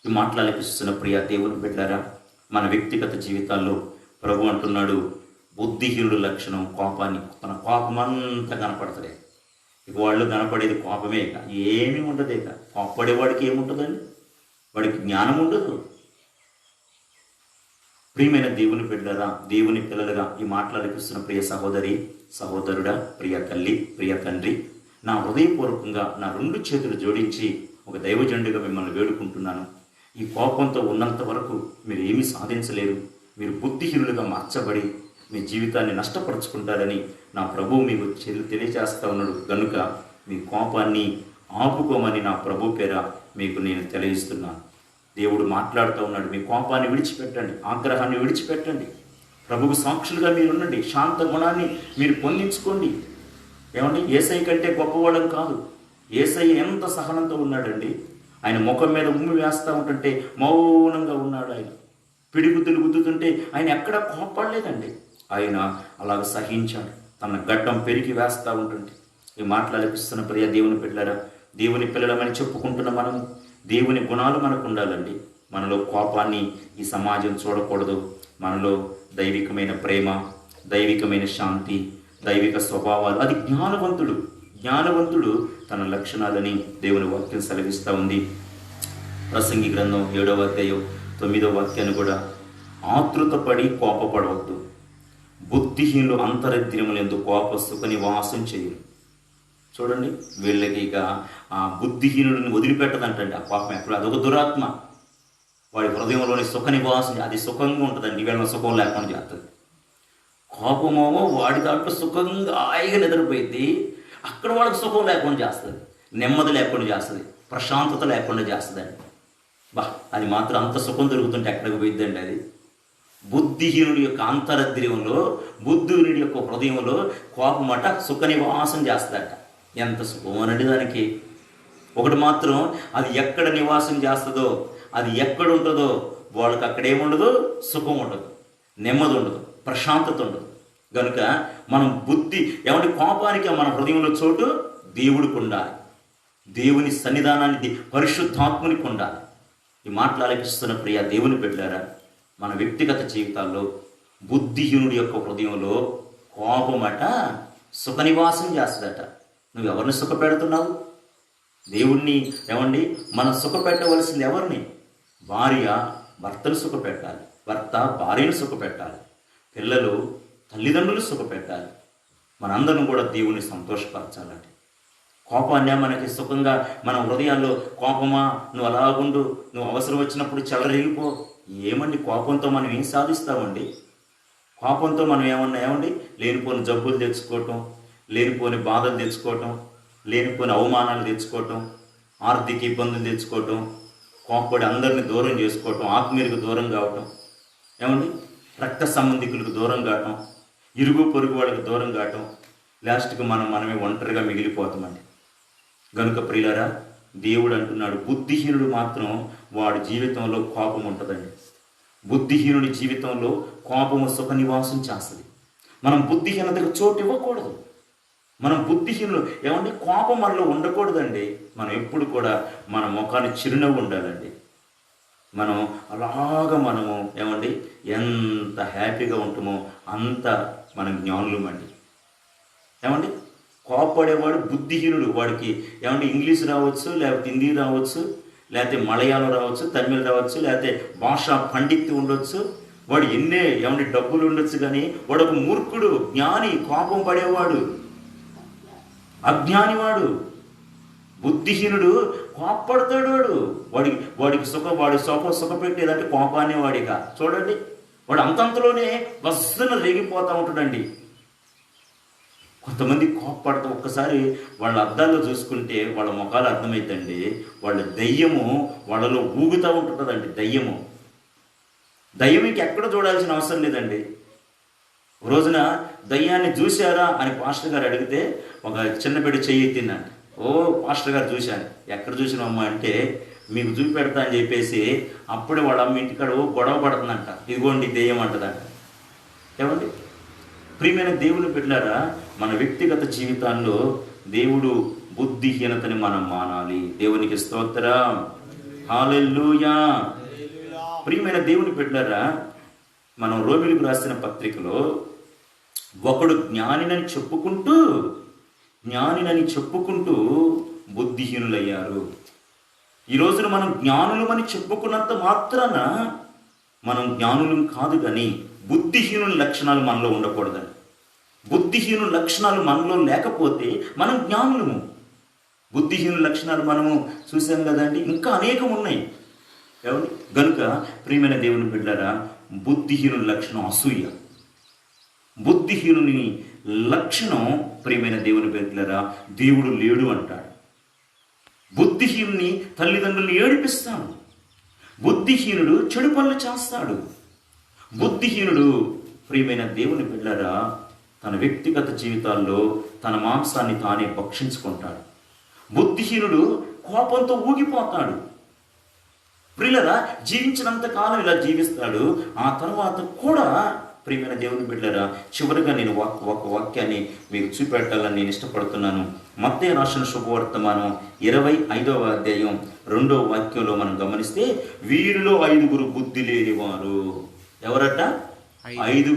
ఈ మాటలకిస్తున్న ప్రియ దేవుని పెట్టారా, మన వ్యక్తిగత జీవితాల్లో ప్రభు అంటున్నాడు, బుద్ధిహీనుడు లక్షణం కోపాన్ని. తన కోపమంతా కనపడుతుంది. ఇక వాళ్ళు కనపడేది కోపమే, ఇక ఏమీ ఉండదు. ఇక కోపపడేవాడికి ఏముంటుందండి? వాడికి జ్ఞానం ఉండదు. ప్రియమైన దేవుని బిడ్డలారా, దేవుని పిల్లలుగా ఈ మాట్లాడిస్తున్న ప్రియ సహోదరి, సహోదరుడా, ప్రియ తల్లి, ప్రియ తండ్రి, నా హృదయపూర్వకంగా నా 2 చేతులు జోడించి ఒక దైవజనుడిగా మిమ్మల్ని వేడుకుంటున్నాను. ఈ కోపంతో ఉన్నంత వరకు మీరు ఏమీ సాధించలేరు. మీరు బుద్ధిహీనులుగా మార్చబడి మీ జీవితాన్ని నష్టపరుచుకుంటారని నా ప్రభువు మీకు తెలియజేస్తా ఉన్నాడు. కనుక మీ కోపాన్ని ఆపుకోమని నా ప్రభు పేర మీకు నేను తెలియజేస్తున్నాను. దేవుడు మాట్లాడుతూ ఉన్నాడు. మీ కోపాన్ని విడిచిపెట్టండి, ఆగ్రహాన్ని విడిచిపెట్టండి, ప్రభువు సాక్షులుగా మీరు ఉండండి, శాంత గుణాన్ని మీరు పొందించుకోండి. ఏమండి, యేసయ్య కంటే గొప్పవాళ్ళం కాదు. యేసయ్య ఎంత సహనంతో ఉన్నాడండి. ఆయన ముఖం మీద ఉమ్మి వేస్తూ ఉంటుంటే మౌనంగా ఉన్నాడు. ఆయన పిడిగుద్దులు గుద్దుతుంటే ఆయన ఎక్కడా కోపడలేదండి. ఆయన అలాగ సహించాడు. తన గడ్డం పెరిగి వేస్తూ ఉంటుంటే ఈ మాట్లాడిపిస్తున్న ప్రియ దేవుని పిల్లరా, దేవుని పిల్లలమని చెప్పుకుంటున్న మనము దేవుని గుణాలు మనకు ఉండాలండి. మనలో కోపాన్ని ఈ సమాజం చూడకూడదు. మనలో దైవికమైన ప్రేమ, దైవికమైన శాంతి, దైవిక స్వభావాలు, అది జ్ఞానవంతుడు తన లక్షణాలని దేవుని వాక్యం సెలవిస్తూ ఉంది. ప్రసంగి గ్రంథం 7వ అధ్యాయం 9వ వాక్యాన్ని కూడా, ఆతృతపడి కోపపడవద్దు, బుద్ధిహీనులు అంతరిద్ర్యములందు కోప సుఖ నివాసం చేయరు. చూడండి, వీళ్ళకి ఇక ఆ బుద్ధిహీనుడిని వదిలిపెట్టదంటండి. ఆ కోపం ఎక్కడ, అదొక దురాత్మ. వాడి హృదయంలోని సుఖ నివాసం, అది సుఖంగా ఉంటుందండి. వీళ్ళ సుఖం లేకుండా చేస్తుంది. కోపమేమో వాడి దాంట్లో సుఖంగా హాయిగా నిద్రపోయింది, అక్కడ వాళ్ళకి సుఖం లేకుండా చేస్తుంది, నెమ్మది లేకుండా చేస్తుంది, ప్రశాంతత లేకుండా చేస్తుందండి. అది మాత్రం అంత సుఖం దొరుకుతుంటే ఎక్కడికి పోయిద్దండి అది. బుద్ధిహీనుడి యొక్క అంతరద్రియంలో, బుద్ధిహీనుడి యొక్క హృదయంలో కోపమట సుఖ నివాసం చేస్తాడట. ఎంత సుఖమనండి దానికి. ఒకటి మాత్రం, అది ఎక్కడ నివాసం చేస్తుందో, అది ఎక్కడ ఉంటుందో వాళ్ళకి అక్కడేముండదు, సుఖం ఉండదు, నెమ్మది ఉండదు, ప్రశాంతత ఉండదు. కనుక మనం ఏమంటే కోపానికి మన హృదయంలో చోటు దేవుడికి ఉండాలి. దేవుని సన్నిధానానికి, పరిశుద్ధాత్మునికి ఉండాలి. ఈ మాట్లాడిస్తున్న ప్రియ దేవుని బిడ్డలారా, మన వ్యక్తిగత జీవితాల్లో బుద్ధిహీనుడి యొక్క హృదయంలో కోపమట సుఖ నివాసం చేస్తుందట. నువ్వు ఎవరిని సుఖపెడుతున్నావు? దేవుణ్ణి. ఏమండి, మనం సుఖపెట్టవలసింది ఎవరిని? భార్య భర్తను సుఖపెట్టాలి, భర్త భార్యను సుఖపెట్టాలి, పిల్లలు తల్లిదండ్రులు సుఖపెట్టాలి. మనందరం కూడా దేవుణ్ణి సంతోషపరచాలండి. కోపాన్ని మనకి సుఖంగా మన హృదయాల్లో, కోపమా నువ్వు అలాగుండు, నువ్వు అవసరం వచ్చినప్పుడు చెలరేగిపో. ఏమండి, కోపంతో మనం ఏం సాధిస్తామండి? కోపంతో మనం ఏమండి లేనిపోని జబ్బులు తెచ్చుకోవటం, లేనిపోని బాధలు తెచ్చుకోవటం, లేనిపోని అవమానాలు తెచ్చుకోవటం, ఆర్థిక ఇబ్బందులు తెచ్చుకోవటం, కోపడి అందరిని దూరం చేసుకోవటం, ఆత్మీయులకు దూరం కావటం, ఏమండి రక్త సంబంధికులకు దూరం కావటం, ఇరుగు పొరుగు వాళ్ళకి దూరం కావటం, లాస్ట్కి మనమే ఒంటరిగా మిగిలిపోతామండి. గనుక ప్రియులారా, దేవుడు అంటున్నాడు, బుద్ధిహీనుడు మాత్రం వాడి జీవితంలో కోపం ఉంటుందండి. బుద్ధిహీనుడి జీవితంలో కోపము సుఖ నివాసం చేస్తుంది. మనం బుద్ధిహీనతకు చోటు ఇవ్వకూడదు. మనం బుద్ధిహీనులు ఏమండి, కోపం మనలో ఉండకూడదండి. మనం ఎప్పుడు కూడా మన ముఖాన్ని చిరునవ్వు ఉండాలండి. మనం మనము ఏమండి ఎంత హ్యాపీగా ఉంటామో అంత మనం జ్ఞానులమండి. ఏమండి, కోపపడేవాడు బుద్ధిహీనుడు. వాడికి ఏమంటే ఇంగ్లీష్ రావచ్చు, లేకపోతే హిందీ రావచ్చు, లేకపోతే మలయాళం రావచ్చు, తమిళ రావచ్చు, లేకపోతే భాషా పండిత్యం ఉండొచ్చు, వాడు ఏమంటే డబ్బులు ఉండొచ్చు. కానీ వాడు ఒక మూర్ఖుడు. జ్ఞాని కోపం పడేవాడు అజ్ఞానివాడు. బుద్ధిహీనుడు కోపపడతాడు. వాడికి వాడి సుఖపెట్టేదంటే కోపాన్ని వాడిగా. చూడండి, వాడు అంతంతలోనే బస్సున రేగిపోతూ ఉంటాడండి. కొంతమంది కోపపడతాం. ఒక్కసారి వాళ్ళ అద్దాల్లో చూసుకుంటే వాళ్ళ ముఖాలు అర్థమైందండి. వాళ్ళ దయ్యము వాళ్ళలో ఊగుతూ ఉంటుందండి. దయ్యం ఇంకెక్కడ చూడాల్సిన అవసరం లేదండి. రోజున దయ్యాన్ని చూశారా అని పాస్టర్ గారు అడిగితే ఒక చిన్న బిడ్డ చెయ్యి ఎత్తిందండి. ఓ పాస్టర్ గారు చూశాను. ఎక్కడ చూసినమ్మా అంటే, మీకు చూపెడతా అని చెప్పేసి అప్పుడే వాళ్ళ అమ్మ ఇంటికాడ గొడవ పడుతుందంట. ఇదిగోండి దెయ్యం అంటదంట. ఏమండి, ప్రియమైన దేవుని బిడ్డలారా, మన వ్యక్తిగత జీవితాల్లో దేవుడు బుద్ధిహీనతని మనం మానాలి. దేవునికి స్తోత్రం, హల్లెలూయా. ప్రియమైన దేవుని బిడ్డలారా, మనం రోమిలకు రాసిన పత్రికలో ఒకడు జ్ఞానినని చెప్పుకుంటూ బుద్ధిహీనులయ్యారు. ఈ రోజున మనం జ్ఞానులమని చెప్పుకున్నంత మాత్రాన మనం జ్ఞానులం కాదు, కానీ బుద్ధిహీనుల లక్షణాలు మనలో ఉండకూడదని. బుద్ధిహీనుల లక్షణాలు మనలో లేకపోతే మనం జ్ఞానులము. బుద్ధిహీనుల లక్షణాలు మనము చూసాం కదండి, ఇంకా అనేకం ఉన్నాయి. ఎవరి గనుక ప్రియమైన దేవుని బిడ్డలారా, బుద్ధిహీనుల లక్షణం అసూయ. బుద్ధిహీనుని లక్షణం ప్రియమైన దేవుని బిడ్డలారా, దేవుడు లేడు అంటాడు. బుద్ధిహీనుని తల్లిదండ్రుల్ని ఏడిపిస్తాడు. బుద్ధిహీనుడు చెడు పనులు చేస్తాడు. బుద్ధిహీనుడు ప్రియమైన దేవుని బిడ్డలారా, తన వ్యక్తిగత జీవితాల్లో తన మాంసాన్ని తానే భక్షించుకుంటాడు. బుద్ధిహీనుడు కోపంతో ఊగిపోతాడు. ప్రియులరా, జీవించినంత కాలం ఇలా జీవిస్తాడు. ఆ తర్వాత కూడా ప్రియమైన దేవుని బిడ్డలారా, చివరిగా నేను ఒక వాక్యాన్ని మీకు చూపెట్టాలని నేను ఇష్టపడుతున్నాను. మత్తయి రాసిన శుభవర్తమానం 25వ అధ్యాయం 2వ వాక్యంలో మనం గమనిస్తే, వీరిలో 5 బుద్ధి లేనివారు. ఎవరట? 5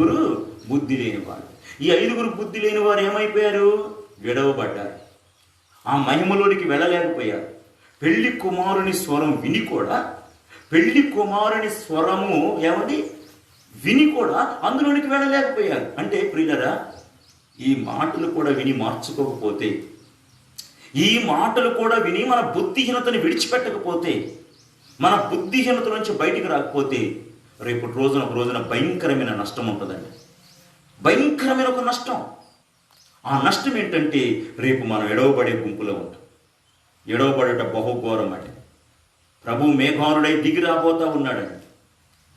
బుద్ధి లేనివారు. ఈ 5 బుద్ధి లేని వారు ఏమైపోయారు? విడవబడ్డారు. ఆ మహిమలోనికి వెళ్ళలేకపోయారు. పెళ్లి కుమారుని స్వరం విని కూడా, పెళ్లి కుమారుని స్వరము విని కూడా అందులోనికి వెళ్ళలేకపోయారు. అంటే ప్రియులరా, ఈ మాటలు కూడా విని మార్చుకోకపోతే, ఈ మాటలు కూడా విని మన బుద్ధిహీనతని విడిచిపెట్టకపోతే, మన బుద్ధిహీనత నుంచి బయటికి రాకపోతే, రేపటి రోజున భయంకరమైన నష్టం ఉంటుందండి. భయంకరమైన ఒక నష్టం. ఆ నష్టం ఏంటంటే, రేపు మనం ఎడవబడే గుంపులో ఉంటాం. ఎడవబడట బహుఘోరం అంటే, ప్రభు మేఘారుడై దిగి రాబోతా ఉన్నాడండి.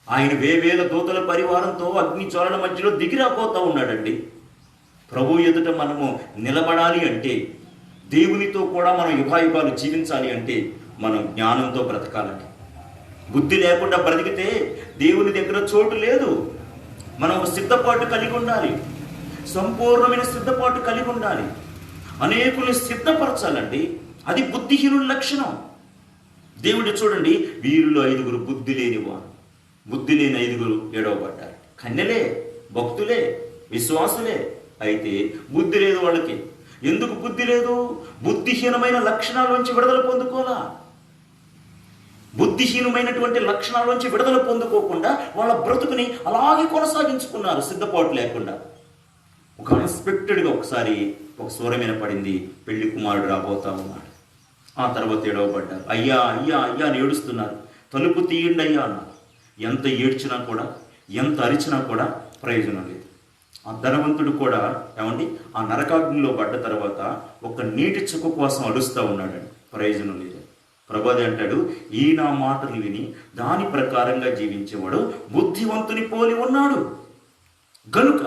ఆయన వేవేల దూతల పరివారంతో అగ్ని జ్వాలల మధ్యలో దిగి రాబోతా ఉన్నాడండి. ప్రభు ఎదుట మనము నిలబడాలి అంటే, దేవునితో కూడా మనం యుగాయుగాలు జీవించాలి అంటే, మనం జ్ఞానంతో బ్రతకాలండి. బుద్ధి లేకుండా బ్రతికితే దేవుని దగ్గర చోటు లేదు. మనం ఒక సిద్ధపాటు కలిగి ఉండాలి. సంపూర్ణమైన సిద్ధపాటు కలిగి ఉండాలి. అనేకుల్ని సిద్ధపరచాలండి. అది బుద్ధిహీనుల లక్షణం. దేవుడు చూడండి, వీరిలో 5 బుద్ధి లేనివారు. బుద్ధి లేని 5 ఏడవబడ్డారు. కన్యలే, భక్తులే, విశ్వాసులే. అయితే బుద్ధి లేదు వాళ్ళకి. ఎందుకు బుద్ధి లేదు? బుద్ధిహీనమైన లక్షణాల నుంచి విడుదల పొందుకోలా. బుద్ధిహీనమైనటువంటి లక్షణాల నుంచి విడుదల పొందుకోకుండా వాళ్ళ బ్రతుకుని అలాగే కొనసాగించుకున్నారు సిద్ధపాటు లేకుండా. ఒక అన్ఎక్స్పెక్టెడ్గా ఒకసారి ఒక స్వరమైన పడింది, పెళ్లి కుమారుడు రాబోతా ఉన్నాడు. ఆ తర్వాత ఏడవబడ్డారు. అయ్యా అయ్యా అయ్యా అని ఏడుస్తున్నారు. తలుపు తీయండి అయ్యా అన్నారు. ఎంత ఏడ్చినా కూడా, ఎంత అరిచినా కూడా ప్రయోజనం లేదు. ఆ ధనవంతుడు కూడా ఆ నరకాగ్నిలో పడ్డ తర్వాత ఒక నీటి చుక్క కోసం అడుస్తూ ఉన్నాడండి. ప్రయోజనం లేదు. ప్రభాది అంటాడు, ఈ నా మాటలు విని దాని ప్రకారంగా జీవించేవాడు బుద్ధివంతుని పోలి ఉన్నాడు. గనుక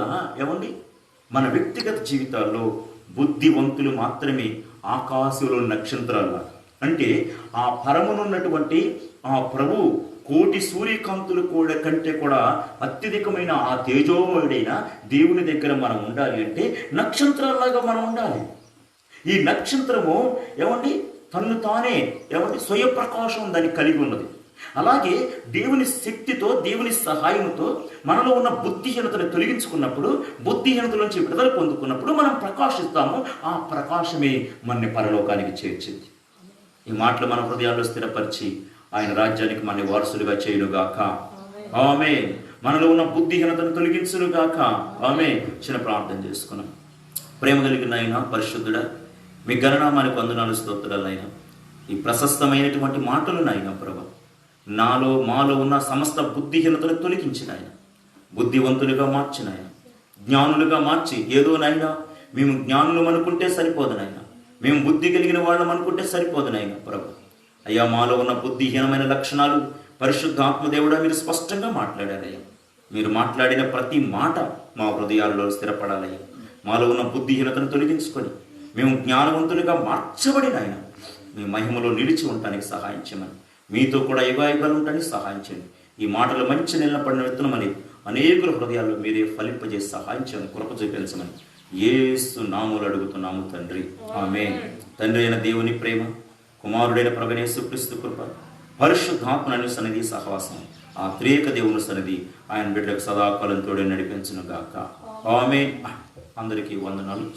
మన వ్యక్తిగత జీవితాల్లో బుద్ధివంతులు మాత్రమే ఆకాశంలో నక్షత్రాలు. అంటే ఆ పరమునున్నటువంటి ఆ ప్రభు కోటి సూర్యకాంతులు కంటే కూడా అత్యధికమైన ఆ తేజోమయుడైన దేవుని దగ్గర మనం ఉండాలి అంటే నక్షత్రాల్లాగా మనం ఉండాలి. ఈ నక్షత్రము తన్ను తానే స్వయప్రకాశం దాన్ని కలిగి ఉన్నది. అలాగే దేవుని శక్తితో, దేవుని సహాయంతో మనలో ఉన్న బుద్ధిహీనతను తొలగించుకున్నప్పుడు, బుద్ధిహీనత నుంచి విడుదల పొందుకున్నప్పుడు మనం ప్రకాశిస్తాము. ఆ ప్రకాశమే మనని పరలోకానికి చేర్చింది. ఈ మాటలు మన హృదయాల్లో స్థిరపరిచి ఆయన రాజ్యానికి మన వారసులుగా చేయునుగాక. ఆమేన్. మనలో ఉన్న బుద్ధిహీనతను తొలగించునుగాక. ఆమేన్. చిన్న ప్రార్థన చేసుకున్నాం. ప్రేమ కలిగిన ఆయన పరిశుద్ధుడా, మీ గణనామానికి వందనాలు, స్తోత్రాలు అయినా. ఈ ప్రశస్తమైనటువంటి మాటలు నాయన ప్రభు, మాలో ఉన్న సమస్త బుద్ధిహీనతను తొలగించిన ఆయన, బుద్ధివంతులుగా మార్చిన ఆయన, జ్ఞానులుగా మార్చి, ఏదో నాయన మేము జ్ఞానులు అనుకుంటే సరిపోదు నాయన, మేము బుద్ధి కలిగిన వాళ్ళం అనుకుంటే సరిపోదు నాయన ప్రభు. అయ్యా, మాలో ఉన్న బుద్ధిహీనమైన లక్షణాలు పరిశుద్ధాత్మదేవుడా మీరు స్పష్టంగా మాట్లాడారయ్యా. మీరు మాట్లాడిన ప్రతి మాట మా హృదయాల్లో స్థిరపడాలయ్యా. మాలో ఉన్న బుద్ధిహీనతను తొలగించుకొని మేము జ్ఞానవంతులుగా మార్చబడిన ఆయన మీ మహిమలో నిలిచి ఉండటానికి సహాయం చేయమని, మీతో కూడా యుగాయుగాలు ఉండటానికి సహాయం చేయండి. ఈ మాటలు మంచి నిలబడిన విత్తనమని అనేకుల హృదయాల్లో మీరే ఫలింపజేసి సహాయం చేయమని, కృప చూపించమని యేసు నామములో అడుగుతున్నాము తండ్రి. ఆమేన్. తండ్రి అయిన దేవుని ప్రేమ, కుమారుడైన ప్రభువైన యేసుక్రీస్తు కృప, పరిశుద్ధాత్మ సన్నిధి సహవాసం, ఆ త్రియేక దేవుని సన్నిధి ఆయన బిడ్డలకు సదాకాలం తోడే నడిపించును గాక. ఆమేన్. అందరికీ వందనాలు.